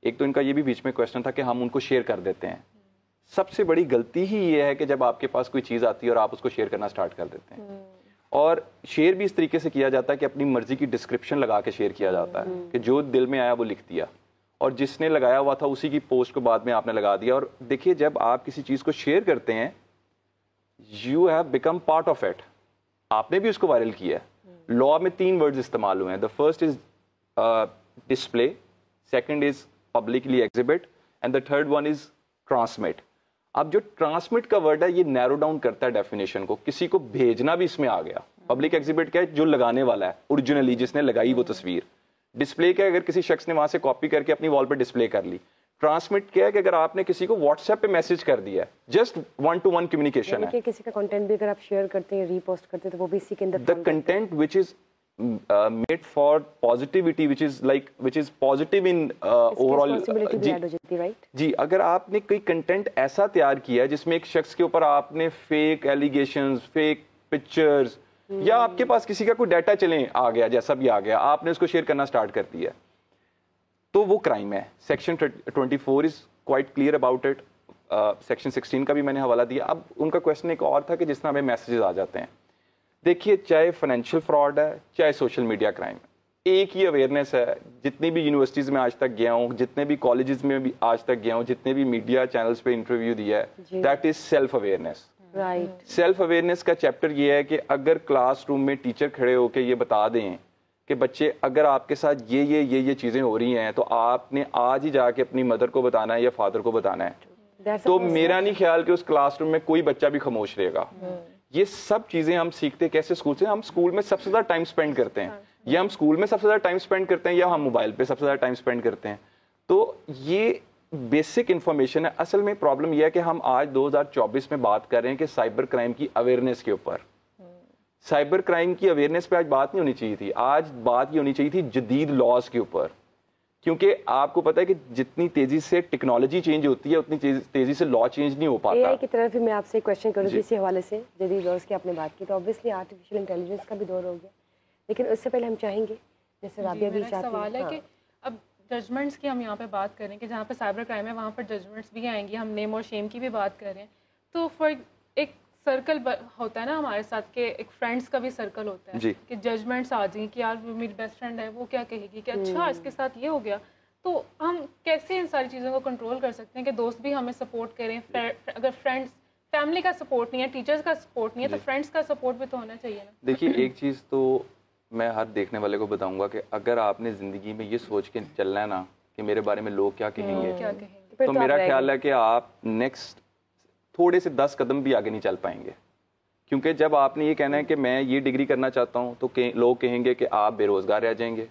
ایک تو ان کا یہ بھی بیچ میں کویشچن تھا کہ ہم ان کو شیئر کر دیتے ہیں. سب سے بڑی غلطی ہی یہ ہے کہ جب آپ کے پاس کوئی چیز آتی ہے اور آپ اس کو شیئر کرنا سٹارٹ کر دیتے ہیں، اور شیئر بھی اس طریقے سے کیا جاتا ہے کہ اپنی مرضی کی ڈسکرپشن لگا کے شیئر کیا جاتا ہے کہ جو دل میں آیا وہ لکھ دیا، اور جس نے لگایا ہوا تھا اسی کی پوسٹ کو بعد میں آپ نے لگا دیا. اور دیکھیے جب آپ کسی چیز کو شیئر کرتے ہیں you have become part of it, آپ نے بھی اس کو وائرل کیا ہے. لا میں 3 ورڈز استعمال ہوئے ہیں. The first is display, second is publicly exhibit, and the third one is transmit. اب جو ٹرانسمٹ کا ورڈ ہے یہ نیرو ڈاؤن کرتا ہے ڈیفینیشن کو. کسی کو بھیجنا بھی اس میں آ گیا. پبلک ایگزیبٹ کیا ہے؟ جو لگانے والا ہے اوریجنلی, جس نے لگائی وہ تصویر. ڈسپلے کیا ہے؟ اگر کسی شخص نے وہاں سے کاپی کر کے اپنی وال پہ ڈسپلے کر لی. ٹرانسمٹ کیا ہے کہ اگر آپ نے کسی کو واٹس ایپ پہ میسج کر دیا ہے, جسٹ 1-to-1 کمیونیکیشن ہے. کسی کا کنٹینٹ بھی اگر آپ شیئر کرتے ہیں, ری پوسٹ کرتے ہیں, تو وہ بھی اسی کے اندر the content which is made for positivity, which is positive in overall. جی, اگر آپ نے کوئی کنٹینٹ ایسا تیار کیا ہے جس میں ایک شخص کے اوپر آپ نے فیک ایلیگیشنز, فیک پکچرز, یا آپ کے پاس کسی کا کوئی ڈیٹا چلیں آ گیا, جیسا بھی آ گیا, آپ نے اس کو شیئر کرنا سٹارٹ کر دیا, تو وہ کرائم ہے. Section 24 is quite clear about it. Section 16 کا بھی میں نے حوالہ دیا. اب ان کا کویشچن ایک اور تھا کہ جس طرح ہمیں میسیجز آ جاتے ہیں. دیکھیے, چاہے فائنینشیل فراڈ ہے, چاہے سوشل میڈیا کرائم, ایک ہی اویئرنیس ہے. جتنی بھی یونیورسٹیز میں آج تک گیا ہوں, جتنے بھی کالجز میں بھی آج تک گیا ہوں, جتنے بھی میڈیا چینلز پہ انٹرویو دیا ہے, that is self awareness. Self awareness کا چیپٹر یہ ہے کہ اگر کلاس روم میں ٹیچر کھڑے ہو کے یہ بتا دیں کہ بچے اگر آپ کے ساتھ یہ چیزیں ہو رہی ہیں, تو آپ نے آج ہی جا کے اپنی مدر کو بتانا ہے یا فادر کو بتانا ہے, تو میرا نہیں خیال کہ اس کلاس روم میں کوئی بچہ بھی خاموش رہے گا. یہ سب چیزیں ہم سیکھتے کیسے اسکول سے؟ ہم اسکول میں سب سے زیادہ ٹائم اسپینڈ کرتے ہیں, یا ہم اسکول میں سب سے زیادہ ٹائم اسپینڈ کرتے ہیں, یا ہم موبائل پہ سب سے زیادہ ٹائم اسپینڈ کرتے ہیں. تو یہ بیسک انفارمیشن ہے. اصل میں پرابلم یہ ہے کہ ہم آج 2024 میں بات کر رہے ہیں کہ سائبر کرائم کی اویئرنیس کے اوپر. سائبر کرائم کی اویئرنیس پہ آج بات نہیں ہونی چاہیے تھی. آج بات یہ ہونی چاہیے تھی جدید لاز کے اوپر, کیونکہ آپ کو پتا ہے کہ جتنی تیزی سے ٹیکنالوجی چینج ہوتی ہے اتنی تیزی سے لا چینج نہیں ہو پاتا. اے آئی کی طرف میں آپ سے کویشچن کروں گی اسی حوالے سے. جدید دور کی آپ نے بات کی, تو اوبویسلی آرٹیفیشیل انٹیلیجنس کا بھی دور ہو گیا, لیکن اس سے پہلے ہم چاہیں گے, جیسے رابعہ بھی چاہتی ہیں, سوال ہے کہ اب ججمنٹس کی ہم یہاں پہ بات کریں کہ جہاں پہ سائبر کرائم ہے وہاں پر ججمنٹس بھی آئیں گی. ہم نیم اور شیم کی بھی بات کر رہے ہیں. تو فار ایک سرکل ہوتا ہے نا ہمارے ساتھ, کہ ایک فرینڈس کا بھی سرکل ہوتا ہے کہ ججمنٹس آ جائیں کہ یار میری بیسٹ فرینڈ ہے, وہ کیا کہے گی کہ اچھا اس کے ساتھ یہ ہو گیا. تو ہم کیسے ان ساری چیزوں کو کنٹرول کر سکتے ہیں کہ دوست بھی ہمیں سپورٹ کریں؟ اگر فرینڈس, فیملی کا سپورٹ نہیں ہے, ٹیچرز کا سپورٹ نہیں ہے, تو فرینڈس کا سپورٹ بھی تو ہونا چاہیے نا. دیکھیے, ایک چیز تو میں ہر دیکھنے والے کو بتاؤں گا کہ اگر آپ نے زندگی میں یہ سوچ کے چلنا ہے نا کہ میرے بارے میں لوگ کیا کہیں گے, تو میرا خیال ہے کہ آپ نیکسٹ تھوڑے سے 10 قدم بھی آگے نہیں چل پائیں گے. کیونکہ جب آپ نے یہ کہنا ہے کہ میں یہ ڈگری کرنا چاہتا ہوں, تو لوگ کہیں گے کہ آپ بے روزگار رہ جائیں گے.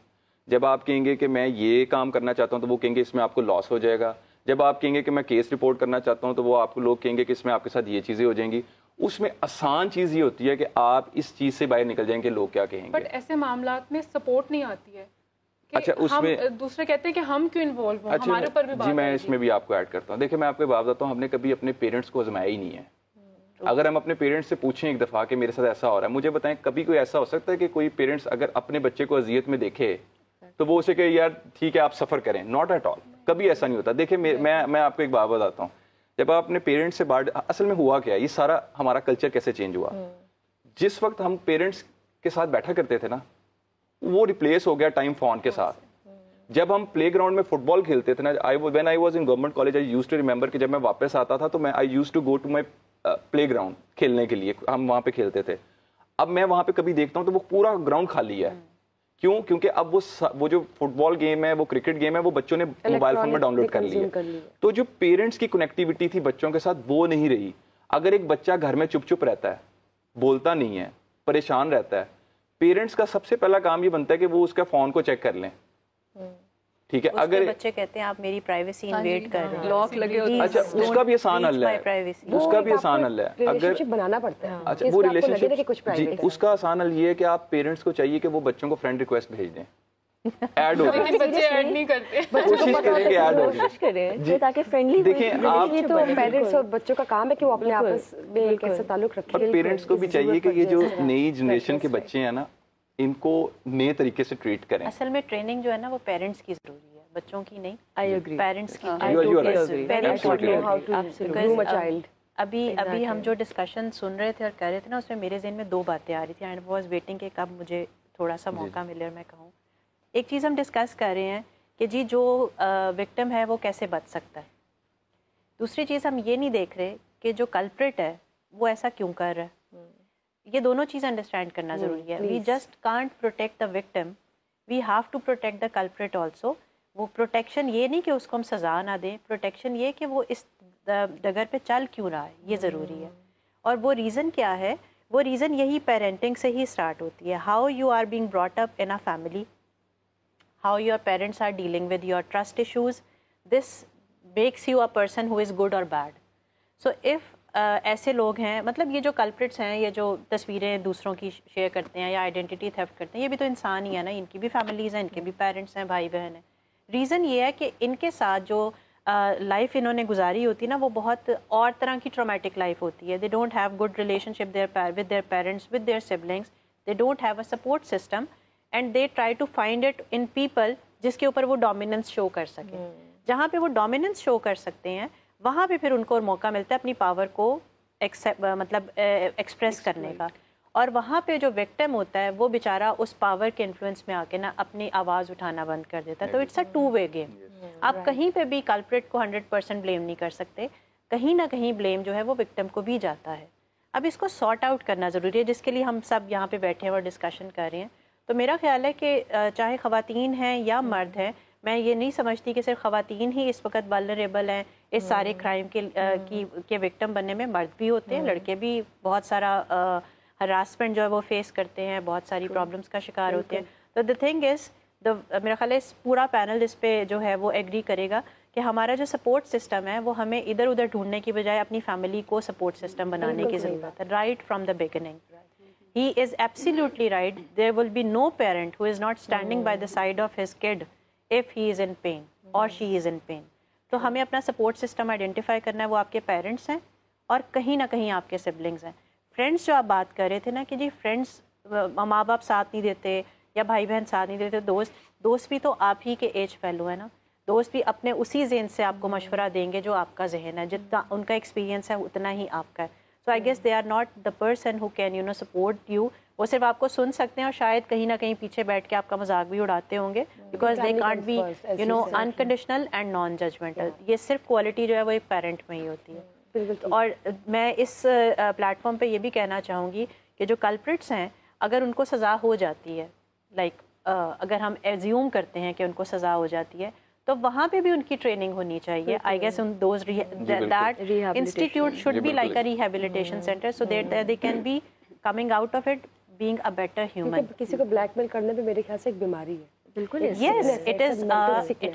جب آپ کہیں گے کہ میں یہ کام کرنا چاہتا ہوں, تو وہ کہیں گے اس میں آپ کو لاس ہو جائے گا. جب آپ کہیں گے کہ میں کیس رپورٹ کرنا چاہتا ہوں, تو وہ آپ کو لوگ کہیں گے کہ اس میں آپ کے ساتھ یہ چیزیں ہو جائیں گی. اس میں آسان چیز یہ ہوتی ہے کہ آپ اس چیز سے باہر نکل جائیں کہ لوگ کیا کہیں گے. بٹ ایسے معاملات میں سپورٹ نہیں آتی ہے. اچھا, اس میں دوسرے کہتے ہیں کہ ہم کیوں انوالو ہوں, ہمارے اوپر بھی بات. جی, میں اس میں بھی آپ کو ایڈ کرتا ہوں. دیکھیں, میں آپ کو بات بتاتا ہوں, ہم نے کبھی اپنے پیرنٹس کو آزمایا ہی نہیں ہے. اگر ہم اپنے پیرنٹس سے پوچھیں ایک دفعہ کہ میرے ساتھ ایسا ہو رہا ہے, مجھے بتائیں کبھی کوئی ایسا ہو سکتا ہے کہ کوئی پیرنٹس اگر اپنے بچے کو اذیت میں دیکھے تو وہ اسے کہ یار ٹھیک ہے آپ سفر کریں؟ Not at all. کبھی ایسا نہیں ہوتا. دیکھیں, میں آپ کو ایک بات بتاتا ہوں. جب آپ اپنے پیرنٹس سے بات, اصل میں ہوا کیا, یہ سارا ہمارا کلچر کیسے چینج ہوا. جس وقت ہم پیرنٹس کے ساتھ بیٹھا کرتے تھے نا, وہ ریپلیس ہو گیا ٹائم فون کے ساتھ. جب ہم پلے گراؤنڈ میں فٹ بال کھیلتے تھے نا, when I was in government college, I use to remember کہ جب میں واپس آتا تھا تو میں I use to go to my playground کھیلنے کے لیے. ہم وہاں پہ کھیلتے تھے. اب میں وہاں پہ کبھی دیکھتا ہوں تو وہ پورا گراؤنڈ خالی ہے. کیوں؟ کیونکہ اب وہ جو فٹ بال گیم ہے, وہ کرکٹ گیم ہے, وہ بچوں نے موبائل فون میں ڈاؤن لوڈ کر لی ہے. تو جو پیرنٹس کی کنیکٹیوٹی تھی بچوں کے ساتھ, وہ نہیں رہی. اگر ایک بچہ گھر میں چپ چپ رہتا ہے, بولتا نہیں ہے, پریشان رہتا ہے, پیرنٹس کا سب سے پہلا کام یہ بنتا ہے کہ وہ اس کا فون کو چیک کر لیں. ٹھیک ہے, اگر بچے کہتے ہیں آپ میری پرائیویسی انویڈ کر رہے ہیں, لاک لگے ہوتے ہیں. اچھا, اس کا بھی آسان حل ہے, اس کا بھی آسان حل ہے. اگر بنانا پڑتا ہے, اچھا, وہ ریلیشن شپ, جی, اس کا آسان حل یہ ہے کہ آپ پیرنٹس کو چاہیے کہ وہ بچوں کو فرینڈ ریکویسٹ بھیج دیں. ایڈ ہو لیکن بچے ایڈ نہیں کرتے. کوشش کریں کہ ایڈ ہو کریں تاکہ فرینڈلی. دیکھیں, آپ یہ تو پیرنٹس اور بچوں کا کام ہے کہ وہ اپنے آپس میں ایک ایسا تعلق رکھیں. اور پیرنٹس کو بھی چاہیے کہ یہ جو نئی جنریشن کے بچے ہیں نا, ان کو نئے طریقے سے ٹریٹ کریں. اصل میں ٹریننگ جو ہے نا وہ پیرنٹس کی ضروری ہے, بچوں کی نہیں. آئی ایگری, پیرنٹس کی. ابھی ہم جو ڈسکشن سن رہے تھے اور کر رہے تھے نا, اس میں میرے ذہن میں 2 باتیں آ رہی تھیں. اینڈ واز ویٹنگ کہ کب مجھے تھوڑا سا موقع ملے اور میں کہوں. ایک چیز ہم ڈسکس کر رہے ہیں کہ جی جو وکٹم ہے وہ کیسے بچ سکتا ہے. دوسری چیز ہم یہ نہیں دیکھ رہے کہ جو کلپریٹ ہے وہ ایسا کیوں کر رہا ہے. یہ دونوں چیز انڈرسٹینڈ کرنا ضروری ہے. We just can't protect the victim, we have to protect the culprit also. وہ پروٹیکشن یہ نہیں کہ اس کو ہم سزا نہ دیں, پروٹیکشن یہ کہ وہ اس ڈگر پہ چل کیوں رہا ہے, یہ ضروری ہے. اور وہ ریزن کیا ہے؟ وہ ریزن یہی پیرنٹنگ سے ہی اسٹارٹ ہوتی ہے. How you are being brought up in a family, how your parents are dealing with your trust issues, this makes you a person who is good or bad. So if ایسے لوگ ہیں, مطلب یہ جو کلپریٹس ہیں, یہ جو تصویریں دوسروں کی شیئر کرتے ہیں یا آئیڈینٹی تھیفٹ کرتے ہیں, یہ بھی تو انسان ہی ہے نا, ان کی بھی فیملیز ہیں, ان کے بھی پیرنٹس ہیں, بھائی بہن ہیں. ریزن یہ ہے کہ ان کے ساتھ جو لائف انہوں نے گزاری ہوتی ہے نا, وہ بہت اور طرح کی ٹرامیٹک لائف ہوتی ہے. They don't have good relationship with their parents, with their siblings. They don't have a support system and they try to find it in people جس کے اوپر وہ ڈومیننس شو کر سکیں. جہاں پہ وہ ڈومیننس شو کر سکتے ہیں وہاں پہ پھر ان کو موقع ملتا ہے اپنی پاور کو مطلب ایکسپریس کرنے کا. اور وہاں پہ جو وکٹم ہوتا ہے وہ بیچارہ اس پاور کے انفلوئنس میں آ کے نا اپنی آواز اٹھانا بند کر دیتا ہے. تو it's a two way game. آپ کہیں پہ بھی کلپریٹ کو 100% بلیم نہیں کر سکتے, کہیں نہ کہیں بلیم جو ہے وہ وکٹم کو بھی جاتا ہے. اب اس کو سارٹ آؤٹ کرنا ضروری ہے, جس کے لیے ہم سب یہاں پہ بیٹھے ہیں اور ڈسکشن کر رہے ہیں. تو میرا خیال ہے کہ چاہے خواتین ہیں یا مرد ہیں, میں یہ نہیں سمجھتی کہ صرف خواتین ہی اس وقت ولنریبل ہیں اس سارے کرائم کے وکٹم بننے میں. مرد بھی ہوتے ہیں, لڑکے بھی بہت سارا ہراسمنٹ جو ہے وہ فیس کرتے ہیں, بہت ساری پرابلمس کا شکار ہوتے ہیں. تو دا تھنگ از, میرا خیال ہے اس پورا پینل اس پہ جو ہے وہ ایگری کرے گا کہ ہمارا جو سپورٹ سسٹم ہے وہ ہمیں ادھر ادھر ڈھونڈنے کی بجائے اپنی فیملی کو سپورٹ سسٹم بنانے کی ضرورت ہے, right from the beginning. He is absolutely right. There will be no parent who is not standing by the side of his kid if he is in pain or she is in pain. تو ہمیں اپنا سپورٹ سسٹم آئیڈینٹیفائی کرنا ہے. وہ آپ کے پیرنٹس ہیں اور کہیں نہ کہیں آپ کے سبلنگز ہیں. فرینڈس جو آپ بات کر رہے تھے نا کہ جی فرینڈس, ماں باپ ساتھ نہیں دیتے یا بھائی بہن ساتھ نہیں دیتے, دوست بھی تو آپ ہی کے ایج فیلو ہے نا. دوست بھی اپنے اسی ذہن سے آپ کو مشورہ دیں گے جو آپ کا ذہن ہے, جتنا ان کا ایکسپیرینس ہے اتنا ہی آپ کا ہے. So I guess they are not the person who can support you. وہ صرف آپ کو سن سکتے ہیں اور شاید کہیں نہ کہیں پیچھے بیٹھ کے آپ کا مذاق بھی اڑاتے ہوں گے, because they can't be unconditional and non-judgmental. یہ صرف کوالٹی جو ہے وہ ایک پیرنٹ میں ہی ہوتی ہے. اور میں اس پلیٹ فارم پہ یہ بھی کہنا چاہوں گی کہ جو کلپریٹس ہیں اگر ان کو سزا ہو جاتی ہے, لائک اگر ہم ایزیوم کرتے ہیں کہ ان کو سزا ہو جاتی ہے, تو وہاں پہ بھی ان کی ٹریننگ ہونی چاہیے. I guess that institute should be like a rehabilitation centre so that they can be coming out of it being a better human. کسی کو بلیک میل کرنے پہ میرے خیال سے ایک بیماری ہے. بالکل, yes it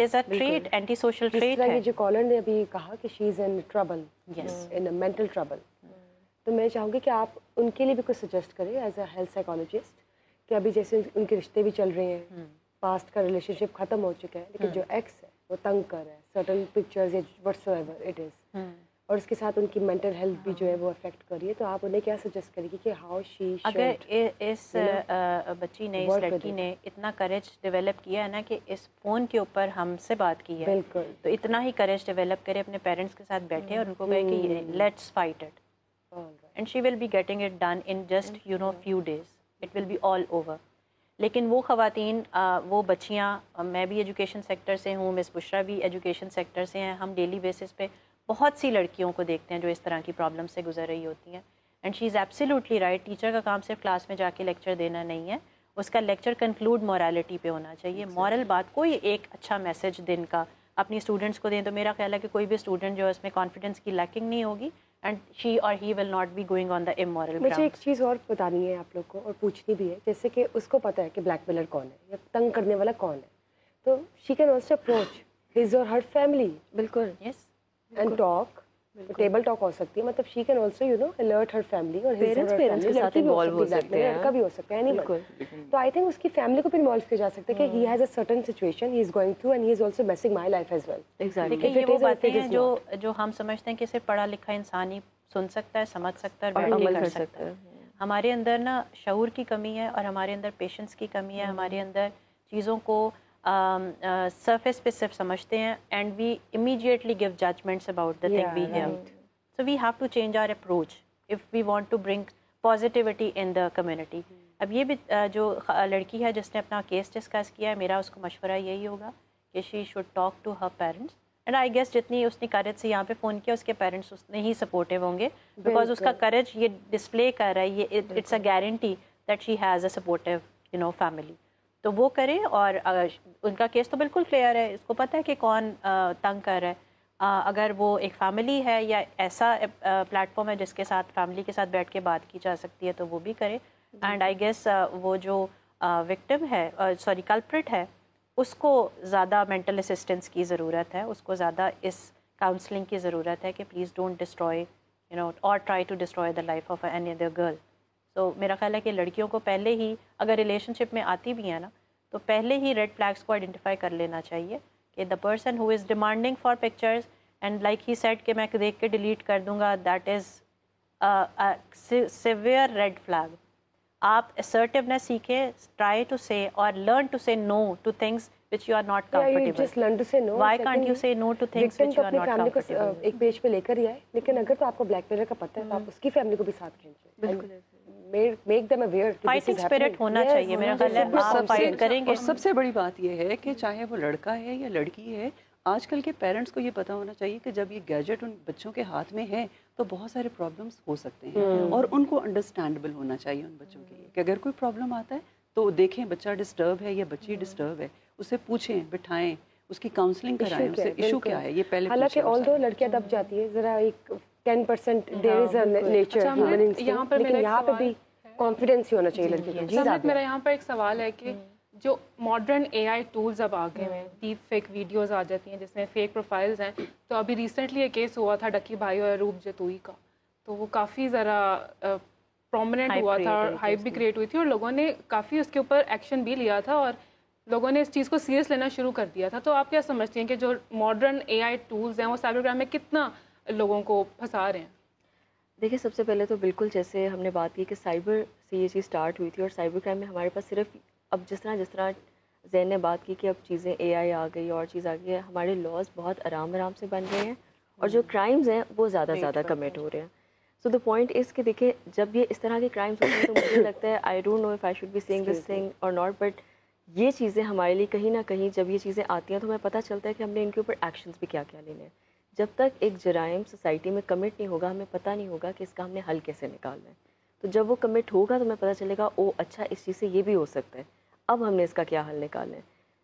is a trait, antisocial trait ہے. جو کالر نے ابھی کہا کہ she is in trouble, in mental trouble, تو میں چاہوں گی کہ آپ ان کے لیے بھی کچھ سجیسٹ کریں ایز اے ہیلتھ سائیکالوجسٹ کہ ابھی جیسے ان کے رشتے بھی چل رہے ہیں, پاسٹ کا ریلیشن شپ ختم ہو چکا ہے, لیکن جو ایکس ہے وہ تنگ کر رہا ہے, سرٹن پکچرز یا وٹس ایور اٹ از, اور اس کے ساتھ ان کی مینٹل ہیلتھ بھی جو ہے وہ افیکٹ کر رہی ہے. تو آپ انہیں کیا سجیسٹ کریں گی کہ ہاؤ شی اگر اس بچی نے, اس لڑکی نے اتنا کریج ڈیولپ کیا ہے نا کہ اس فون کے اوپر ہم سے بات کی ہے, بالکل, تو اتنا ہی کریج ڈیولپ کرے, اپنے پیرنٹس کے ساتھ بیٹھے اور ان کو کہے کہ let's fight it, and she will be getting it done in just few days, it will be all over. لیکن وہ خواتین, وہ بچیاں, میں بھی ایجوکیشن سیکٹر سے ہوں, مس بشرا بھی ایجوکیشن سیکٹر سے ہیں, ہم ڈیلی بیسس پہ بہت سی لڑکیوں کو دیکھتے ہیں جو اس طرح کی پرابلم سے گزر رہی ہوتی ہیں. And she is absolutely right, teacher کا کام صرف کلاس میں جا کے لیکچر دینا نہیں ہے, اس کا لیکچر کنکلوڈ مورالٹی پہ ہونا چاہیے. مورل بات, کوئی ایک اچھا میسج دن کا اپنی اسٹوڈنٹس کو دیں, تو میرا خیال ہے کہ کوئی بھی اسٹوڈنٹ جو ہے اس میں کانفیڈنس کی لیکنگ نہیں ہوگی, اینڈ شی اور he will not be going on the immoral ground. مجھے ایک چیز اور بتانی ہے آپ لوگ کو اور پوچھنی بھی ہے, جیسے کہ اس کو پتہ ہے کہ بلیک میلر کون ہے یا تنگ کرنے والا کون ہے, تو she can also approach his or Hare family. بالکل, یس, اینڈ ٹاک, ٹیبل ٹاک ہو سکتی ہے, مطلب she can also alert Hare family, اور پیرنٹس کے ساتھ انوالو ہو سکتے ہیں, لڑکا بھی ہو سکتا ہے, تو آئی تھنک اس کی فیملی کو بھی انوالو کیا جا سکتا ہے کہ he has a certain situation he is going through and he is also messing my life as well. دیکھیے یہ وہ باتیں ہیں جو ہم سمجھتے ہیں کہ صرف پڑھا لکھا انسان ہی سن سکتا ہے, سمجھ سکتا ہے اور عمل کر سکتا ہے. ہمارے اندر نا شعور کی کمی ہے, اور ہمارے اندر پیشنس کی کمی ہے, ہمارے اندر چیزوں کو سرفیس پہ صرف سمجھتے ہیں, and we immediately give judgements about the thing we hear. So we have to change our approach if we want to bring positivity in the community. اب یہ بھی جو لڑکی ہے جس نے اپنا کیس ڈسکس کیا ہے, میرا اس کو مشورہ یہی ہوگا کہ she should talk to her parents, and I guess جتنی اس نے کریج سے یہاں پہ فون کیا, اس کے پیرنٹس اس نے ہی سپورٹیو ہوں گے, بیکاز اس کا کریج یہ ڈسپلے کر رہا ہے, یہ it's a guarantee that she has a supportive family. تو وہ کریں, اور ان کا کیس تو بالکل کلیئر ہے, اس کو پتہ ہے کہ کون تنگ کر رہا ہے, اگر وہ ایک فیملی ہے یا ایسا پلیٹ فارم ہے جس کے ساتھ فیملی کے ساتھ بیٹھ کے بات کی جا سکتی ہے تو وہ بھی کرے. اینڈ آئی گیس وہ جو وکٹم ہے سوری کلپریٹ ہے اس کو زیادہ مینٹل اسسٹنس کی ضرورت ہے, اس کو زیادہ اس کاؤنسلنگ کی ضرورت ہے کہ please don't destroy or try to destroy the life of any other girl. تو میرا خیال ہے کہ لڑکیوں کو پہلے ہی اگر ریلیشن شپ میں آتی بھی ہیں نا تو پہلے ہی ریڈ فلیگس کو آئیڈینٹیفائی کر لینا چاہیے کہ the person who is demanding for pictures and like he said کہ میں دیکھ کے ڈیلیٹ کر دوں گا, that is severe red flag. آپ assertiveness سیکھیں, ٹرائی ٹو سے اور learn to say no to things which you are not comfortable. Why can't you say no to things which you are not comfortable? ایک پیج پہ لے کر ہی آئے, لیکن اگر تو آپ کو بلیک میلر کا پتہ ہے تو آپ اس کی فیملی کو بھی ساتھ کھینچیں, make them aware. Fighting spirit ہونا چاہیے میرا خیال ہے, آپ فائٹ کریں گے. اور سب سے بڑی بات یہ ہے کہ چاہے وہ لڑکا ہے یا لڑکی ہے, آج کل کے پیرنٹس کو یہ پتہ ہونا چاہیے کہ جب یہ گیجٹ ان بچوں کے ہاتھ میں ہے تو بہت سارے پرابلمس ہو سکتے ہیں, اور ان کو انڈرسٹینڈیبل ہونا چاہیے ان بچوں کے لیے کہ اگر کوئی پرابلم آتا ہے تو دیکھیں بچہ ڈسٹرب ہے یا بچی ڈسٹرب ہے, اسے پوچھیں, بٹھائیں, اس کی کاؤنسلنگ کرائیں, اس سے ایشو کیا ہے یہ پہلے. حالانکہ آل دو لڑکیاں دب جاتی ہے ذرا, ایک 10% دیر is a nature human instinct, لیکن یہاں پہ بھی کانفیڈینس ہی ہونا چاہیے لڑکی کو. جی میرا یہاں پر ایک سوال ہے کہ جو ماڈرن اے آئی ٹولز اب آ گئے ہیں, ڈیپ فیک ویڈیوز آ جاتی ہیں جس میں فیک پروفائلز ہیں, تو ابھی ریسنٹلی ایک کیس ہوا تھا ڈکی بھائی اور روپ جتوئی کا, تو وہ کافی ذرا پرومیننٹ ہوا تھا اور ہائپ بھی کریٹ ہوئی تھی, اور لوگوں نے کافی اس کے اوپر ایکشن بھی لیا تھا اور لوگوں نے اس چیز کو سیریس لینا شروع کر دیا تھا. تو آپ کیا سمجھتے ہیں کہ جو ماڈرن اے آئی ٹولز ہیں وہ سائبر کرائم میں کتنا لوگوں کو پھنسا رہے ہیں؟ دیکھیں سب سے پہلے تو بالکل جیسے ہم نے بات کی کہ سائبر سے یہ چیز سٹارٹ ہوئی تھی, اور سائبر کرائم میں ہمارے پاس صرف اب جس طرح زین نے بات کی کہ اب چیزیں اے آئی آ گئی اور چیز آ گئی ہے, ہمارے لاز بہت آرام سے بن رہے ہیں اور جو کرائمز ہیں وہ زیادہ کمٹ ہو رہے ہیں. سو دا پوائنٹ از کہ دیکھیں جب یہ اس طرح کے کرائمس ہوتے ہیں تو مجھے لگتا ہے I don't know if I should be saying this thing or not, but یہ چیزیں ہمارے لیے کہیں نہ کہیں جب یہ چیزیں آتی ہیں تو ہمیں پتہ چلتا ہے کہ ہم نے ان کے اوپر ایکشنز بھی کیا لینے ہیں. جب تک ایک جرائم سوسائٹی میں کمٹ نہیں ہوگا ہمیں پتہ نہیں ہوگا کہ اس کا ہم نے حل کیسے نکالنا ہے. تو جب وہ کمٹ ہوگا تو ہمیں پتہ چلے گا او اچھا اس چیز سے یہ بھی ہو سکتا ہے, اب ہم نے اس کا کیا حل نکالنا ہے.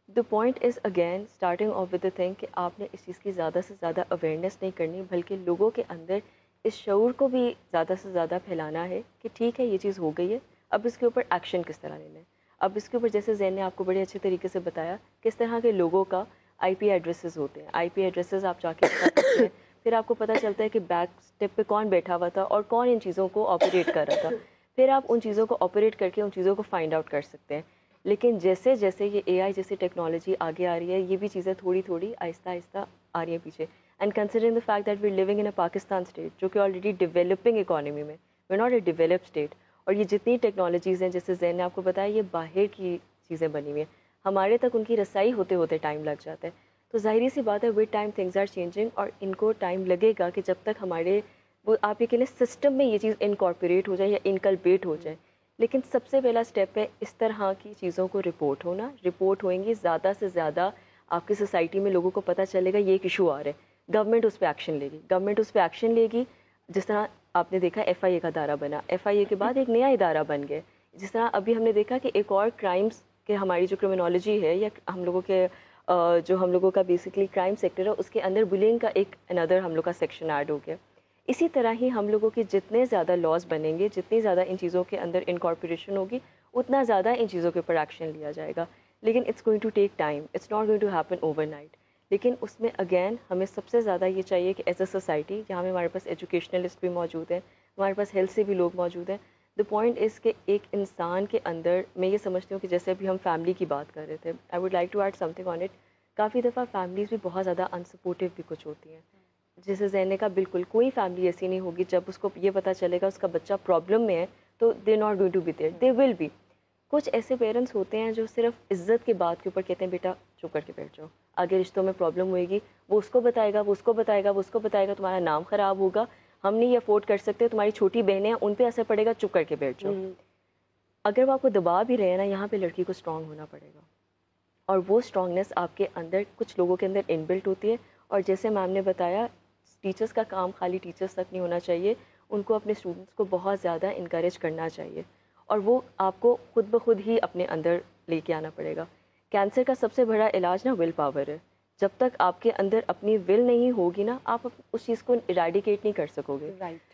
The point is again starting of with the thing کہ آپ نے اس چیز کی زیادہ سے زیادہ اویئرنیس نہیں کرنی, بلکہ لوگوں کے اندر اس شعور کو بھی زیادہ سے زیادہ پھیلانا ہے کہ ٹھیک ہے یہ چیز ہو گئی ہے, اب اس کے اوپر ایکشن کس طرح لینا ہے. اب اس کے اوپر جیسے زین نے آپ کو بڑے اچھے طریقے سے بتایا کس طرح کے لوگوں کا آئی پی ایڈریسز ہوتے ہیں. آئی پی ایڈریسز آپ جا کے بتا سکتے ہیں, پھر آپ کو پتہ چلتا ہے کہ بیک اسٹیپ پہ کون بیٹھا ہوا تھا اور کون ان چیزوں کو آپریٹ کر رہا تھا, پھر آپ ان چیزوں کو آپریٹ کر کے ان چیزوں کو فائنڈ آؤٹ کر سکتے ہیں. لیکن جیسے جیسے یہ اے آئی جیسی ٹیکنالوجی آگے آ رہی ہے, یہ بھی چیزیں تھوڑی آہستہ آ رہی ہیں پیچھے. And considering the fact that we living in a Pakistan state جو کہ آلریڈی ڈیولپنگ اکانومی میں, we not a develop state, اور یہ جتنی ٹیکنالوجیز ہیں جیسے زین نے آپ کو بتایا یہ باہر کی چیزیں بنی ہوئی ہیں, ہمارے تک ان کی رسائی ہوتے ہوتے ٹائم لگ جاتا ہے. تو ظاہری سی بات ہے with time things are changing, اور ان کو ٹائم لگے گا کہ جب تک ہمارے وہ آپ یہ کہنے سسٹم میں یہ چیز انکارپوریٹ ہو جائے یا انکلبیٹ ہو جائے. لیکن سب سے پہلا اسٹیپ ہے اس طرح کی چیزوں کو رپورٹ ہونا. رپورٹ ہوئیں گی زیادہ سے زیادہ آپ کی سوسائٹی میں لوگوں کو پتہ چلے گا یہ ایک ایشو آ رہا ہے, گورنمنٹ اس پہ ایکشن لے گی. گورنمنٹ اس پہ ایکشن لے گی, جس طرح آپ نے دیکھا ایف آئی اے کا ادارہ بنا, ایف آئی اے کے بعد ایک نیا ادارہ بن گیا. جس طرح ابھی ہم نے دیکھا کہ ایک اور کرائمس کہ ہماری جو کرمنالوجی ہے یا ہم لوگوں کے جو ہم لوگوں کا بیسکلی کرائم سیکٹر ہے اس کے اندر بلینگ کا ایک اندر ہم لوگ کا سیکشن ایڈ ہو گیا. اسی طرح ہی ہم لوگوں کے جتنے زیادہ لاز بنیں گے, جتنی زیادہ ان چیزوں کے اندر انکارپوریشن ہوگی, اتنا زیادہ ان چیزوں کے اوپر ایکشن لیا جائے گا. لیکن it's going to take time, it's not going to happen overnight. لیکن اس میں اگین ہمیں سب سے زیادہ یہ چاہیے کہ ایز اے سوسائٹی جہاں میں ہمارے پاس ایجوکیشنلسٹ بھی موجود ہیں, ہمارے پاس ہیلتھ سے بھی لوگ موجود ہیں. دا پوائنٹ از کہ ایک انسان کے اندر میں یہ سمجھتی ہوں کہ جیسے ابھی ہم فیملی کی بات کر رہے تھے, I would like to add something on it. کافی دفعہ فیملیز بھی بہت زیادہ انسپورٹیو بھی کچھ ہوتی ہیں. جیسے زین نے کہا بالکل کوئی فیملی ایسی نہیں ہوگی جب اس کو یہ پتہ چلے گا اس کا بچہ پرابلم میں ہے تو they not going to be there, they will be. کچھ ایسے پیرنٹس ہوتے ہیں جو صرف عزت کی بات کے اوپر کہتے ہیں بیٹا چپ کر کے بیٹھ جاؤ, آگے رشتوں میں پرابلم ہوئے گی, وہ اس کو بتائے گا, وہ اس کو بتائے گا, وہ اس کو بتائے گا, تمہارا نام خراب ہوگا, ہم نہیں یہ افورڈ کر سکتے, تمہاری چھوٹی بہنیں ہیں ان پہ اثر پڑے گا, چپ کر کے بیٹھ جاؤ. اگر وہ آپ کو دبا بھی رہے ہیں نا, یہاں پہ لڑکی کو اسٹرانگ ہونا پڑے گا, اور وہ اسٹرانگنیس آپ کے اندر کچھ لوگوں کے اندر ان بلٹ ہوتی ہے. اور جیسے میم نے بتایا ٹیچرس کا کام خالی ٹیچرس تک نہیں ہونا چاہیے, ان کو اپنے اسٹوڈنٹس کو بہت زیادہ انکریج کرنا چاہیے, اور وہ آپ کو خود بخود ہی اپنے اندر لے کے آنا پڑے گا. کینسر کا سب سے بڑا علاج نا ول پاور ہے. جب تک آپ کے اندر اپنی ول نہیں ہوگی نا, آپ اس چیز کو ایریڈیکیٹ نہیں کر سکو گے.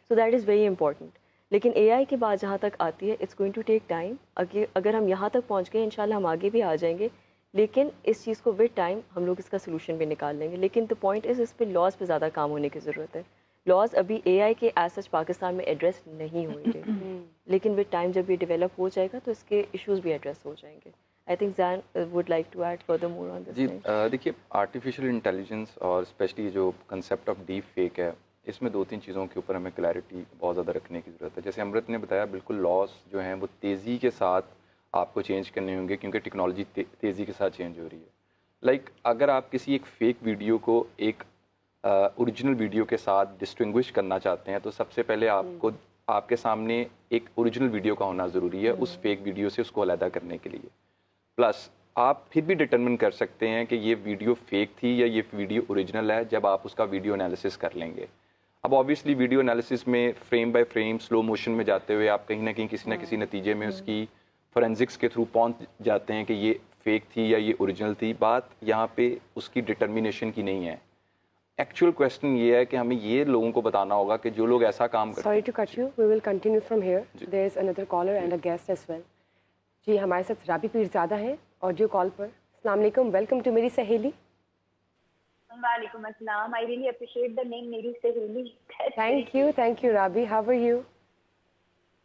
So that is very important. لیکن اے آئی کی بات جہاں تک آتی ہے, it's going to take time. اگر ہم یہاں تک پہنچ گئے انشاءاللہ ہم آگے بھی آ جائیں گے, لیکن اس چیز کو ود ٹائم ہم لوگ اس کا سلوشن بھی نکال لیں گے. لیکن دا پوائنٹ از اس پہ لاز پہ زیادہ کام ہونے کی ضرورت ہے. لاز ابھی اے آئی کے ایز سچ پاکستان میں ایڈریس نہیں ہوئیں گے, لیکن ود ٹائم جب یہ ڈیولپ ہو جائے گا تو اس کے ایشوز بھی ایڈریس ہو جائیں گے. I think then would like to add further more on this. جی دیکھیے, آرٹیفیشیل انٹیلیجنس اور اسپیشلی جو کنسیپٹ آف ڈیپ فیک ہے, اس میں 2-3 چیزوں کے اوپر ہمیں کلیئرٹی بہت زیادہ رکھنے کی ضرورت ہے. جیسے امرت نے بتایا, بالکل لاس جو ہیں وہ تیزی کے ساتھ آپ کو چینج کرنے ہوں گے, کیونکہ ٹیکنالوجی تیزی کے ساتھ چینج ہو رہی ہے. لائک اگر آپ کسی ایک فیک ویڈیو کو ایک اوریجنل ویڈیو کے ساتھ ڈسٹنگوش کرنا چاہتے ہیں, تو سب سے پہلے آپ کے سامنے ایک اوریجنل ویڈیو کا ہونا ضروری ہے اس فیک ویڈیو سے اس کو علیحدہ کرنے کے لیے. پلس آپ پھر بھی ڈٹرمن کر سکتے ہیں کہ یہ ویڈیو فیک تھی یا یہ ویڈیو اوریجنل ہے جب آپ اس کا ویڈیو انالیسس کر لیں گے. اب آبویسلی ویڈیو انالیسس میں frame by frame slow motion میں جاتے ہوئے آپ کہیں نہ کہیں کسی نہ کسی نتیجے میں اس کی فورینزکس کے تھرو پہنچ جاتے ہیں کہ یہ فیک تھی یا یہ اوریجنل تھی. بات یہاں پہ اس کی ڈٹرمینیشن کی نہیں ہے. ایکچوئل کویسچن یہ ہے کہ ہمیں یہ لوگوں کو بتانا ہوگا کہ جو لوگ ایسا کام کرتے ہیں. Sorry to cut you, we will continue from here. There is another caller and a guest as well. جی ہمارے ساتھ رابی پیرزادہ ہیں آڈیو کال پر. السلام علیکم, ویلکم ٹو میری سہیلی. وعلیکم السلام. I really appreciate the name میری سہیلی. Thank you Rabi. How are you?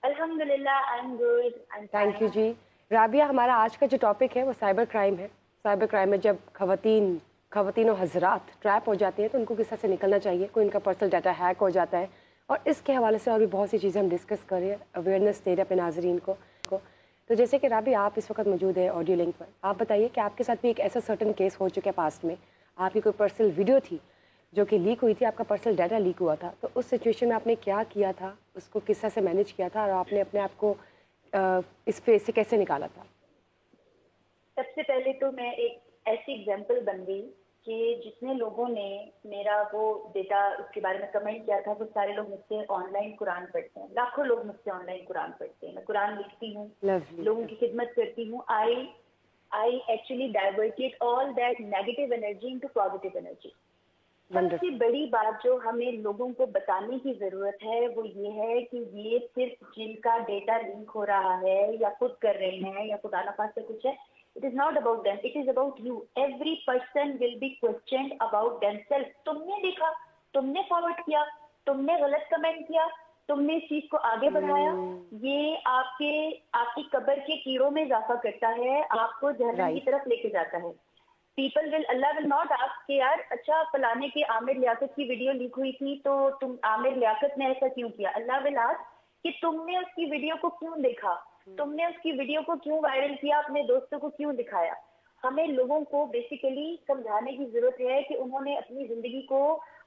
الحمدللہ I am good. Thank you ji. Rabia, ہمارا آج کا جو ٹاپک ہے وہ سائبر کرائم ہے. سائبر کرائم میں جب خواتین و حضرات ٹریپ ہو جاتے ہیں تو ان کو کس طرح سے نکلنا چاہیے, کوئی ان کا پرسنل ڈاٹا ہیک ہو جاتا ہے, اور اس کے حوالے سے اور بھی بہت سی چیزیں ہم ڈسکس کر رہے ہیں, اویئرنیس دے رہے ہیں اپنے ناظرین کو. تو جیسے کہ رابی آپ اس وقت موجود ہے آڈیو لنک پر, آپ بتائیے کہ آپ کے ساتھ بھی ایک ایسا سرٹن کیس ہو چکا ہے پاسٹ میں, آپ کی کوئی پرسنل ویڈیو تھی جو کہ لیک ہوئی تھی, آپ کا پرسنل ڈاٹا لیک ہوا تھا, تو اس سچویشن میں آپ نے کیا کیا تھا, اس کو کس طرح سے مینیج کیا تھا, اور آپ نے اپنے آپ کو اس فیس سے کیسے نکالا تھا؟ سب سے پہلے تو میں ایک ایسی ایگزامپل بن گئی کہ جتنے لوگوں نے میرا وہ ڈیٹا اس کے بارے میں کمنٹ کیا تھا, وہ سارے لوگ مجھ سے آن لائن قرآن پڑھتے ہیں. لاکھوں لوگ مجھ سے آن لائن قرآن پڑھتے ہیں. میں قرآن لکھتی ہوں, لوگوں کی خدمت کرتی ہوں. I actually diverted all that negative energy into positive energy. سب سے بڑی بات جو ہمیں لوگوں کو بتانے کی ضرورت ہے وہ یہ ہے کہ یہ صرف جن کا ڈیٹا لنک ہو رہا ہے یا خود کر رہے ہیں یا خدا نخواستہ کچھ ہے, it is not about them, it is about you. Every person will be questioned about themselves. تم نے دیکھا, تم نے فارورڈ کیا, تم نے غلط کمنٹ کیا, تم نے اس چیز کو آگے بڑھایا. یہ آپ کی قبر کے کیڑوں میں اضافہ کرتا ہے, آپ کو جہنم کی طرف لے کے جاتا ہے. اللہ will not ask کہ یار اچھا فلانے کے عامر لیاقت کی ویڈیو لیک ہوئی تھی تو تم عامر لیاقت نے ایسا کیوں کیا. اللہ will ask کہ تم نے اس کی ویڈیو کو کیوں دیکھا, تم نے اس کی ویڈیو کو کیوں وائرل کیا, اپنے دوستوں کو کیوں دکھایا. ہمیں لوگوں کو بیسیکلی سمجھانے کی ضرورت ہے کہ انہوں نے اپنی زندگی کو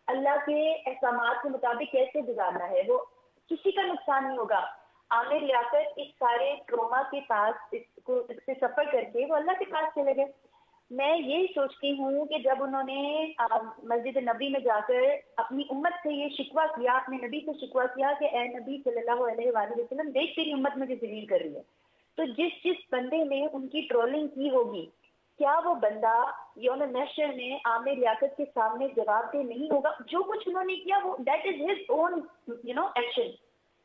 اللہ کے احکامات کے مطابق کیسے گزارنا ہے. وہ کسی کا نقصان نہیں ہوگا. عامر لیاقت اس سارے ٹروما کے پاس اس سے سفر کر کے وہ اللہ کے پاس چلے گئے. میں یہی سوچتی ہوں کہ جب انہوں نے مسجد نبی میں جا کر اپنی امت سے یہ شکوہ کیا, اپنے نبی سے شکوہ کیا کہ اے نبی صلی اللہ علیہ وآلہ وسلم, دیکھ تیری امت مجھے ذلیل کر رہی ہے, تو جس بندے نے ان کی ٹرولنگ کی ہوگی, کیا وہ بندہ یوم محشر میں عامر لیاقت کے سامنے جواب دہ نہیں ہوگا؟ جو کچھ انہوں نے کیا وہ that is his own action,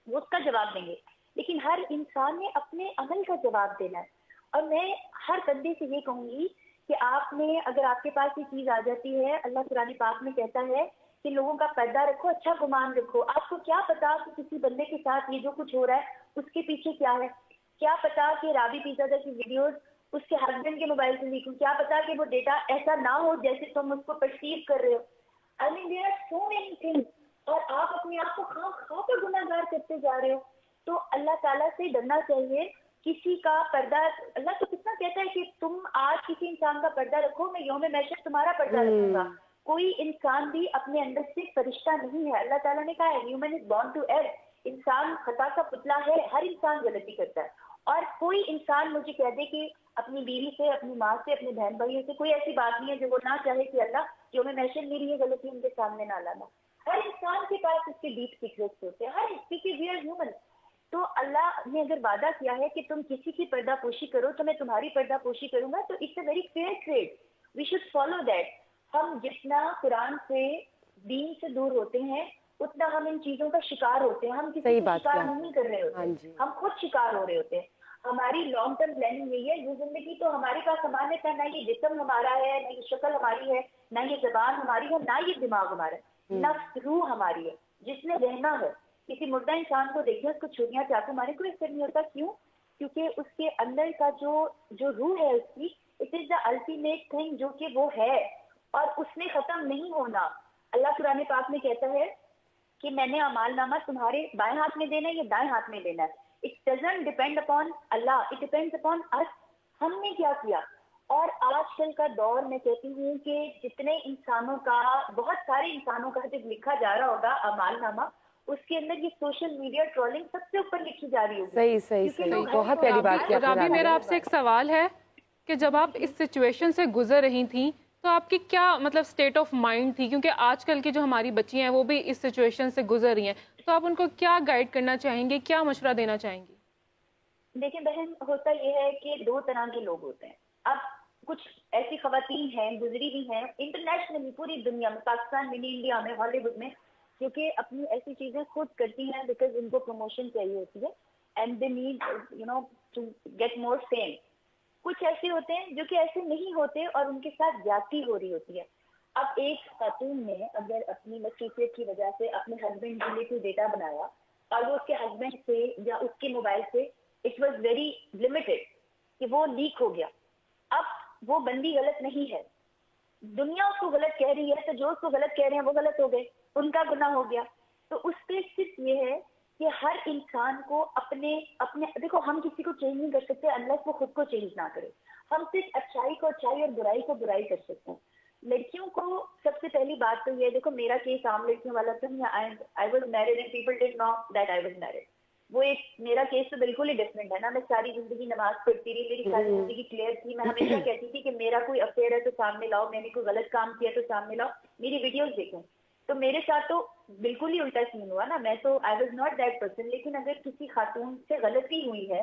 وہ اس کا جواب دیں گے. لیکن ہر انسان نے اپنے عمل کا جواب دینا ہے. اور میں ہر بندے سے یہ کہوں گی کہ آپ نے, اگر آپ کے پاس یہ چیز آ جاتی ہے, اللہ قرآن پاک میں کہتا ہے کہ لوگوں کا پردہ رکھو, اچھا گمان رکھو. آپ کو کیا پتا کہ کسی بندے کے ساتھ یہ جو کچھ ہو رہا ہے اس کے پیچھے کیا ہے. کیا پتا کہ رابی پیرزادہ کی ویڈیوز اس کے ہسبینڈ کے موبائل سے لیک ہو. کیا پتا کہ وہ ڈیٹا ایسا نہ ہو جیسے تم اس کو پرسیو کر رہے ہو. I mean there are so many things, اور آپ اپنے آپ کو خواہ پر گناہ گار کرتے جا رہے ہو. تو اللہ تعالیٰ سے ڈرنا چاہیے. کسی کا پردہ, اللہ تو کتنا کہتا ہے کہ تم آج کسی انسان کا پردہ رکھو, میں یوم محشر تمہارا پردہ رکھوں گا. کوئی انسان بھی اپنے اندر سے فرشتہ نہیں ہے. اللہ تعالیٰ نے کہا ہے human is born to error, انسان خطا کا پتلا ہے, ہر انسان غلطی کرتا ہے. اور کوئی انسان مجھے کہہ دے کہ اپنی بیوی سے, اپنی ماں سے, اپنے بہن بھائیوں سے کوئی ایسی بات نہیں ہے جو وہ نہ چاہے کہ اللہ یوم محشر میری یہ غلطی ان کے سامنے نہ لانا. ہر انسان کے پاس اس کے ڈیپ سیکریٹس ہوتے ہیں, ہر کسی وی آر ہیومن. تو اللہ نے اگر وعدہ کیا ہے کہ تم کسی کی پردہ پوشی کرو تو میں تمہاری پردہ پوشی کروں گا, تو it's a very fair trade, we should follow that. ہم جتنا قرآن سے دین سے دور ہوتے ہیں اتنا ہم ان چیزوں کا شکار ہوتے ہیں. ہم کسی کا شکار نہیں کر رہے ہوتے, ہم خود شکار ہو رہے ہوتے ہیں. ہماری لانگ ٹرم پلاننگ یہی ہے, یہ زندگی تو ہمارے پاس سامان ہے, نہ یہ جسم ہمارا ہے, نہ یہ شکل ہماری ہے, نہ یہ زبان ہماری ہے, نہ یہ دماغ ہمارا ہے, نہ روح ہماری ہے جس نے رہنا ہے. کسی مردہ انسان کو دیکھیں, اس کو چھریاں چاقو مارے, کوئی اثر نہیں ہوتا. کیوں؟ کیونکہ اس کے اندر کا جو روح ہے اس کی, it is the ultimate thing, جو کہ وہ ہے اور اس نے ختم نہیں ہونا. اللہ قرآن پاک میں کہتا ہے کہ میں نے اعمال نامہ تمہارے بائیں ہاتھ میں دینا ہے یا دائیں ہاتھ میں دینا ہے. It doesn't depend upon Allah, it depends upon us. ہم نے کیا کیا. اور آج کل کا دور میں کہتی ہوں کہ جتنے انسانوں کا, بہت سارے انسانوں کا جب لکھا جا رہا ہوگا اعمال نامہ, اس کے اندر یہ سوشل میڈیا ٹرولنگ سب سے اوپر لکھی جا رہی ہوگی. صحیح, بہت پیاری بات کی. رابی, میرا آپ سے ایک سوال ہے کہ جب آپ اس سچویشن سے گزر رہی تھیں تو آپ کی کیا مطلب اسٹیٹ آف مائنڈ تھی؟ کیونکہ آج کل کی جو ہماری بچی ہیں وہ بھی اس سچویشن سے گزر رہی ہیں, تو آپ ان کو کیا گائیڈ کرنا چاہیں گے, کیا مشورہ دینا چاہیں گی؟ دیکھیں بہن, ہوتا یہ ہے کہ دو طرح کے لوگ ہوتے ہیں. اب کچھ ایسی خواتین ہیں, گزری بھی ہیں انٹرنیشنلی, پوری دنیا میں, پاکستان میں, انڈیا میں, ہالی ووڈ میں, کیونکہ اپنی ایسی چیزیں خود کرتی ہیں بیکاز ان کو پروموشن چاہیے ہوتی ہے and they need to get more fame. کچھ ایسے ہوتے ہیں جو کہ ایسے نہیں ہوتے اور ان کے ساتھ زیادتی ہو رہی ہوتی ہے. اب ایک خاتون نے اگر اپنی مصروفیت کی وجہ سے اپنے ہسبینڈ کے لیے کوئی ڈیٹا بنایا اور وہ اس کے ہسبینڈ سے یا اس کے موبائل سے, اٹ واز ویری لمیٹڈ, کہ وہ لیک ہو گیا. اب وہ بندی غلط نہیں ہے, دنیا اس کو غلط کہہ رہی ہے, تو جو اس کو غلط کہہ رہے ہیں وہ غلط ہو گئے, ان کا گناہ ہو گیا. تو اس پہ صرف یہ ہے کہ ہر انسان کو اپنے دیکھو, ہم کسی کو چینج نہیں کر سکتے انلیس وہ خود کو چینج نہ کرے. ہم صرف اچھائی کو اچھائی اور برائی کو برائی کر سکتے ہیں. لڑکیوں کو سب سے پہلی بات تو یہ, دیکھو میرا کیس عام لڑکیوں والا تھا, I was married and people did know that I was married. وہ ایک میرا کیس تو بالکل ہی ڈفرینٹ ہے نا. میں ساری زندگی نماز پڑھتی رہی, میری ساری زندگی کلیئر تھی. میں ہمیشہ کہتی تھی کہ میرا کوئی افیئر ہے تو سامنے لاؤ, میں نے کوئی غلط کام کیا تو سامنے لاؤ, میری ویڈیوز دیکھیں. تو میرے ساتھ تو بالکل ہی الٹا سین ہوا نا. میں تو I was not that person. لیکن اگر کسی خاتون سے غلطی ہوئی ہے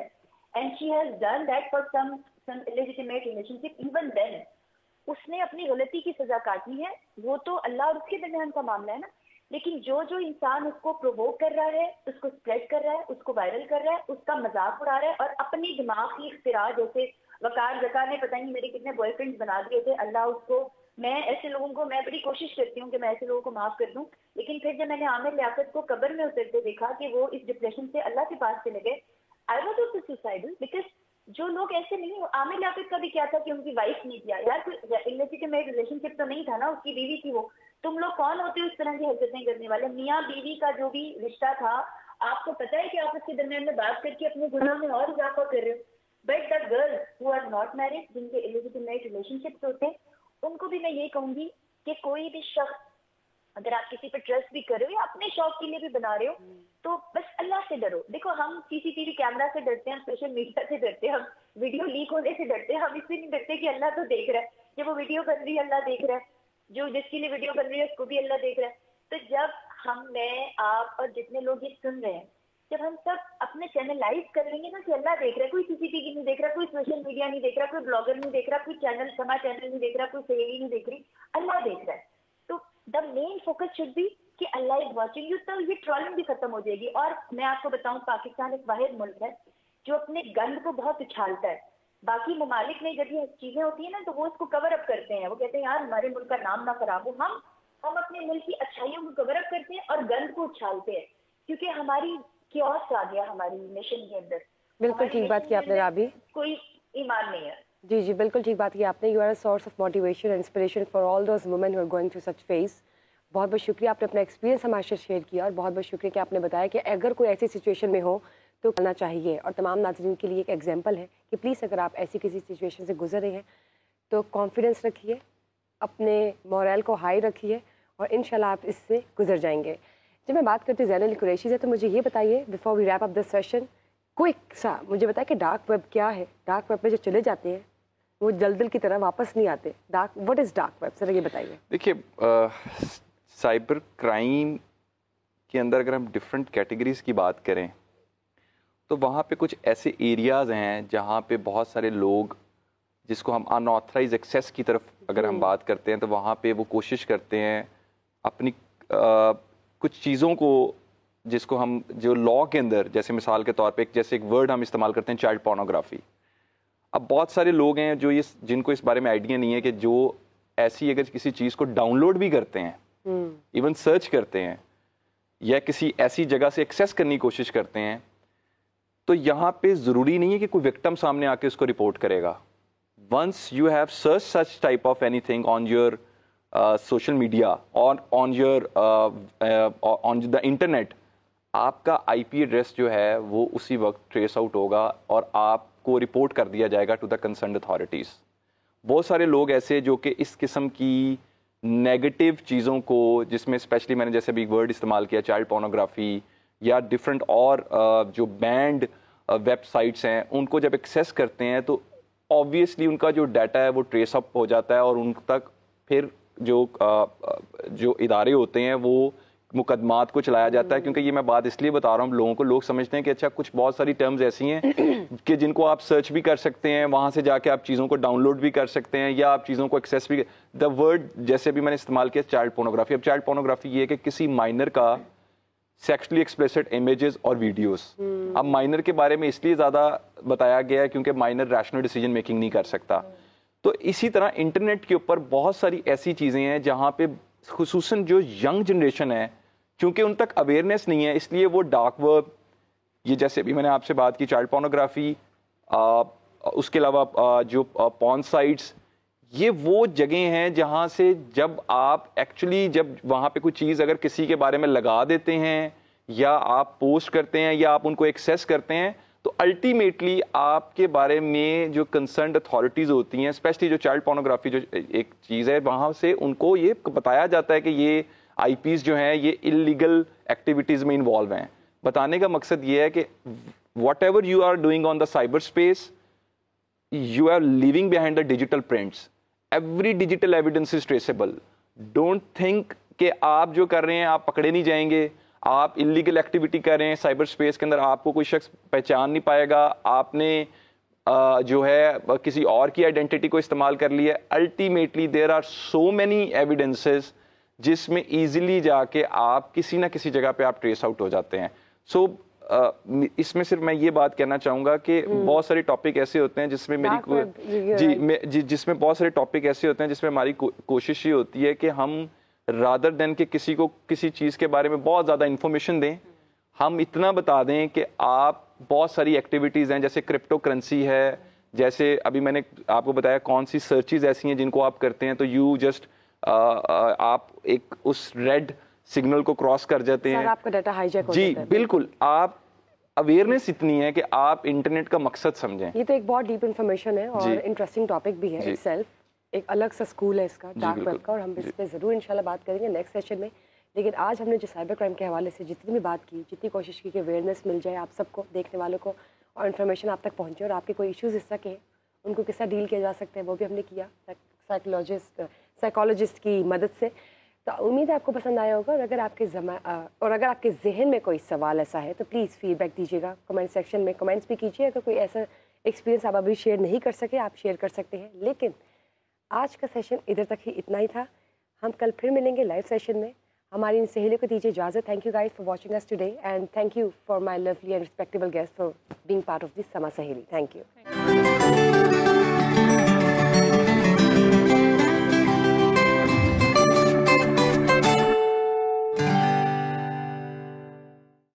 and she has done that for some illegitimate relationship, even then اس نے اپنی غلطی کی سزا کاٹنی ہے. وہ تو اللہ اور اس کے درمیان کا معاملہ ہے نا. لیکن جو انسان اس کو پرووک کر رہا ہے, اس کو اسپریڈ کر رہا ہے, اس کو وائرل کر رہا ہے, اس کا مذاق اڑا رہا ہے اور اپنی دماغ کی اختراع, جیسے وقار زکار نے پتہ نہیں میرے کتنے بوائے فرینڈز بنا دیے تھے, اللہ اس کو, میں ایسے لوگوں کو, میں بڑی کوشش کرتی ہوں کہ میں ایسے لوگوں کو معاف کر دوں. لیکن پھر جب میں نے عامر لیاقت کو قبر میں اترتے دیکھا کہ وہ اس ڈپریشن سے اللہ کے پاس چلے گئے, I was also suicidal. Because جو لوگ ایسے نہیں, عامر لیاقت کا بھی کیا تھا کہ ان کی وائف نہیں کیا, یار کوئی انلیجیٹمیٹ ریلیشن شپ تو نہیں تھا نا, اس کی بیوی تھی وہ. تم لوگ کون ہوتے ہو اس طرح کی حرکتیں کرنے والے؟ میاں بیوی کا جو بھی رشتہ تھا, آپ کو پتہ ہے کہ آپ اس کے درمیان میں بات کر کے اپنے گناہ میں اور اضافہ کر رہے ہو. But the girls who are not married, جن کے انلیجیٹمیٹ ریلیشن شپس ہوتے ہیں, ان کو بھی میں یہ کہوں گی کہ کوئی بھی شخص اگر آپ کسی پہ ٹرسٹ بھی کر رہے ہو یا اپنے شوق کے لیے بھی بنا رہے ہو, تو بس اللہ سے ڈرو. دیکھو ہم CCTV کیمرہ سے ڈرتے ہیں, سوشل میڈیا سے ڈرتے ہیں, ہم ویڈیو لیک ہونے سے ڈرتے ہیں. ہم اس سے نہیں ڈرتے کہ اللہ تو دیکھ رہا ہے, جب وہ ویڈیو بن رہی ہے اللہ دیکھ رہا ہے, جو جس کے لیے ویڈیو بن رہی ہے اس کو بھی اللہ دیکھ رہا ہے. تو جب ہم, میں, آپ اور جتنے لوگ یہ سن رہے ہیں, جب ہم سب اپنے چینلائز کر لیں گے نا کہ اللہ دیکھ رہا ہے, کوئی CCTV نہیں دیکھ رہا, کوئی سوشل میڈیا نہیں دیکھ رہا, کوئی بلاگر نہیں دیکھ رہا, کوئی سما چینل نہیں دیکھ رہا, کوئی سہیلی نہیں دیکھ رہی, اللہ دیکھ رہا ہے. تو دا مین فوکس شوڈ بی کہ اللہ از واچنگ یو. تو یہ ٹرولنگ بھی ختم ہو جائے گی. اور میں آپ کو بتاؤں, پاکستان ایک واحد ملک ہے جو اپنے گند کو بہت اچھالتا ہے. باقی ممالک میں جب یہ چیزیں ہوتی ہیں نا تو وہ اس کو کور اپ کرتے ہیں, وہ کہتے ہیں یار ہمارے ملک کا نام نہ خراب ہو. ہم اپنے ملک کی اچھائیوں کو کور اپ کرتے ہیں اور گند کو اچھالتے ہیں, کیونکہ ہماری کیوس آ گیا ہماری نیشن کے اندر. بالکل ٹھیک بات کی آپ نے رابی, کوئی ایمان نہیں ہے. جی بالکل ٹھیک بات کی آپ نے. You are a source of motivation and inspiration for all those women who are going through such phase. بہت بہت شکریہ, آپ نے اپنا ایکسپیرینس ہمارے ساتھ شیئر کیا, اور بہت بہت شکریہ کہ آپ نے بتایا کہ اگر کوئی ایسی سچویشن میں ہو تو کرنا چاہیے. اور تمام ناظرین کے لیے ایک ایگزامپل ہے کہ پلیز اگر آپ ایسی کسی سچویشن سے گزر رہے ہیں تو کانفیڈنس رکھیے, اپنے مورل کو ہائی رکھیے, اور انشاءاللہ آپ اس سے گزر جائیں گے. جب میں بات کرتی ہوں زین علی قریشی سے, تو مجھے یہ بتائیے before we wrap up this session, quick سا مجھے بتائیں کہ ڈارک ویب کیا ہے؟ ڈارک ویب پہ جو چلے جاتے ہیں وہ دلدل کی طرح واپس نہیں آتے. وٹ از ڈارک ویب, ذرا یہ بتائیے. دیکھیے, سائبر کرائم کے اندر اگر ہم ڈفرینٹ کیٹیگریز کی بات کریں تو وہاں پہ کچھ ایسے ایریاز ہیں جہاں پہ بہت سارے لوگ جس کو ہم ان آتھرائز ایکسیس کی طرف اگر ہم بات کرتے ہیں تو وہاں پہ وہ کوشش کرتے ہیں اپنی کچھ چیزوں کو جس کو ہم جو لاء کے اندر جیسے مثال کے طور پہ جیسے ایک ورڈ ہم استعمال کرتے ہیں چائلڈ پورنوگرافی. اب بہت سارے لوگ ہیں جو جن کو اس بارے میں آئیڈیا نہیں ہے کہ جو ایسی اگر کسی چیز کو ڈاؤن لوڈ بھی کرتے ہیں ایون سرچ کرتے ہیں یا کسی ایسی جگہ سے ایکسیس کرنے کی کوشش کرتے ہیں تو یہاں پہ ضروری نہیں ہے کہ کوئی وکٹم سامنے آ کے اس کو رپورٹ کرے گا. Once you have search such type of anything on your social media اور آن دا انٹرنیٹ, آپ کا آئی پی ایڈریس جو ہے وہ اسی وقت ٹریس آؤٹ ہوگا اور آپ کو رپورٹ کر دیا جائے گا ٹو دا کنسرنڈ اتھارٹیز. بہت سارے لوگ ایسے جو کہ اس قسم کی نیگیٹو چیزوں کو جس میں اسپیشلی میں نے جیسے ابھی ورڈ استعمال کیا چائلڈ پورنوگرافی یا ڈفرینٹ اور جو بینڈ ویب سائٹس ہیں ان کو جب ایکسیس کرتے ہیں تو آبویسلی ان کا جو ڈیٹا ہے وہ ٹریس اپ ہو جاتا ہے اور ان تک پھر جو ادارے ہوتے ہیں وہ مقدمات کو چلایا جاتا ہے. کیونکہ یہ میں بات اس لیے بتا رہا ہوں لوگوں کو, لوگ سمجھتے ہیں کہ اچھا کچھ بہت ساری ٹرمز ایسی ہیں کہ جن کو آپ سرچ بھی کر سکتے ہیں, وہاں سے جا کے آپ چیزوں کو ڈاؤن لوڈ بھی کر سکتے ہیں یا آپ چیزوں کو ایکسیس بھی. دا ورڈ جیسے بھی میں نے استعمال کیا چائلڈ پورنوگرافی. اب چائلڈ پورنوگرافی یہ ہے کہ کسی مائنر کا سیکشلی ایکسپلیسڈ امیجز اور ویڈیوز. اب مائنر کے بارے میں اس لیے زیادہ بتایا گیا ہے کیونکہ مائنر ریشنل ڈیسیجن میکنگ نہیں کر سکتا. تو اسی طرح انٹرنیٹ کے اوپر بہت ساری ایسی چیزیں ہیں جہاں پہ خصوصاً جو ینگ جنریشن ہے چونکہ ان تک اویئرنیس نہیں ہے, اس لیے وہ ڈارک ویب, یہ جیسے بھی میں نے آپ سے بات کی چائلڈ پورنوگرافی, اس کے علاوہ جو پورن سائٹس, یہ وہ جگہیں ہیں جہاں سے جب آپ ایکچولی جب وہاں پہ کوئی چیز اگر کسی کے بارے میں لگا دیتے ہیں یا آپ پوسٹ کرتے ہیں یا آپ ان کو ایکسیس کرتے ہیں تو الٹیمیٹلی آپ کے بارے میں جو کنسرنڈ اتھارٹیز ہوتی ہیں, اسپیشلی جو چائلڈ پورنوگرافی جو ایک چیز ہے وہاں سے ان کو یہ بتایا جاتا ہے کہ یہ آئی پیز جو ہیں یہ انلیگل ایکٹیویٹیز میں انوالو ہیں. بتانے کا مقصد یہ ہے کہ whatever you are doing on the cyber space you are leaving behind the digital prints. Every digital evidence is traceable. Don't think کہ آپ جو کر رہے ہیں آپ پکڑے نہیں جائیں گے, آپ انلیگل ایکٹیویٹی کر رہے ہیں سائبر اسپیس کے اندر, آپ کو کوئی شخص پہچان نہیں پائے گا, آپ نے جو ہے کسی اور کی آئیڈینٹی کو استعمال کر لیا. Ultimately there are so many evidences جس میں ایزیلی جا کے آپ کسی نہ کسی جگہ پہ آپ ٹریس آؤٹ ہو جاتے ہیں. سو اس میں صرف میں یہ بات کہنا چاہوں گا کہ بہت سارے ٹاپک ایسے ہوتے ہیں جس میں جس میں بہت سارے ٹاپک ایسے ہوتے ہیں جس میں ہماری کوشش یہ ہوتی ہے کہ ہم رادر دین کہ کسی کو کسی چیز کے بارے میں بہت زیادہ انفارمیشن دیں, ہم اتنا بتا دیں کہ آپ بہت ساری ایکٹیویٹیز ہیں جیسے کرپٹو کرنسی ہے, جیسے ابھی میں نے آپ کو بتایا کون سی سرچز ایسی ہیں جن کو آپ کرتے ہیں تو یو جسٹ آپ ایک اس ریڈ سگنل کو کراس کر جاتے ہیں, آپ کا ڈیٹا ہائی جیک ہو جی جاتا ہے. بالکل. آپ اویئرنیس اتنی ہے کہ آپ انٹرنیٹ کا مقصد سمجھیں. یہ تو ایک بہت ڈیپ انفارمیشن ہے اور انٹرسٹنگ ٹاپک بھی ہے اٹ سیلف, ایک الگ سا اسکول ہے اس کا ڈارک ویب کا, اور ہم اس پہ ضرور انشاءاللہ بات کریں گے نیکسٹ سیشن میں. لیکن آج ہم نے جو سائبر کرائم کے حوالے سے جتنی بھی بات کی, جتنی کوشش کی کہ اویئرنیس مل جائے آپ سب کو, دیکھنے والوں کو, اور انفارمیشن آپ تک پہنچے, اور آپ کے کوئی ایشوز اس طرح کے ہیں ان کو کس طرح ڈیل کیا جا سکتا ہے وہ بھی ہم نے کیا سائیکولوجسٹ کی مدد سے. تو امید ہے آپ کو پسند آیا ہوگا, اور اگر آپ کے ذہن میں کوئی سوال ایسا ہے تو پلیز فیڈ بیک دیجیے گا کمنٹ سیکشن میں, کمنٹس بھی کیجیے. اگر کوئی ایسا ایکسپیرینس آپ ابھی شیئر نہیں کر سکے آپ شیئر کر سکتے ہیں. لیکن آج کا سیشن ادھر تک ہی اتنا ہی تھا. ہم کل پھر ملیں گے لائیو سیشن میں. ہماری ان سہیلیوں کو دیجیے اجازت. Thank you guys for watching us today, and thank you for my lovely and respectable guest for being part of this Sama Saheli. Thank you.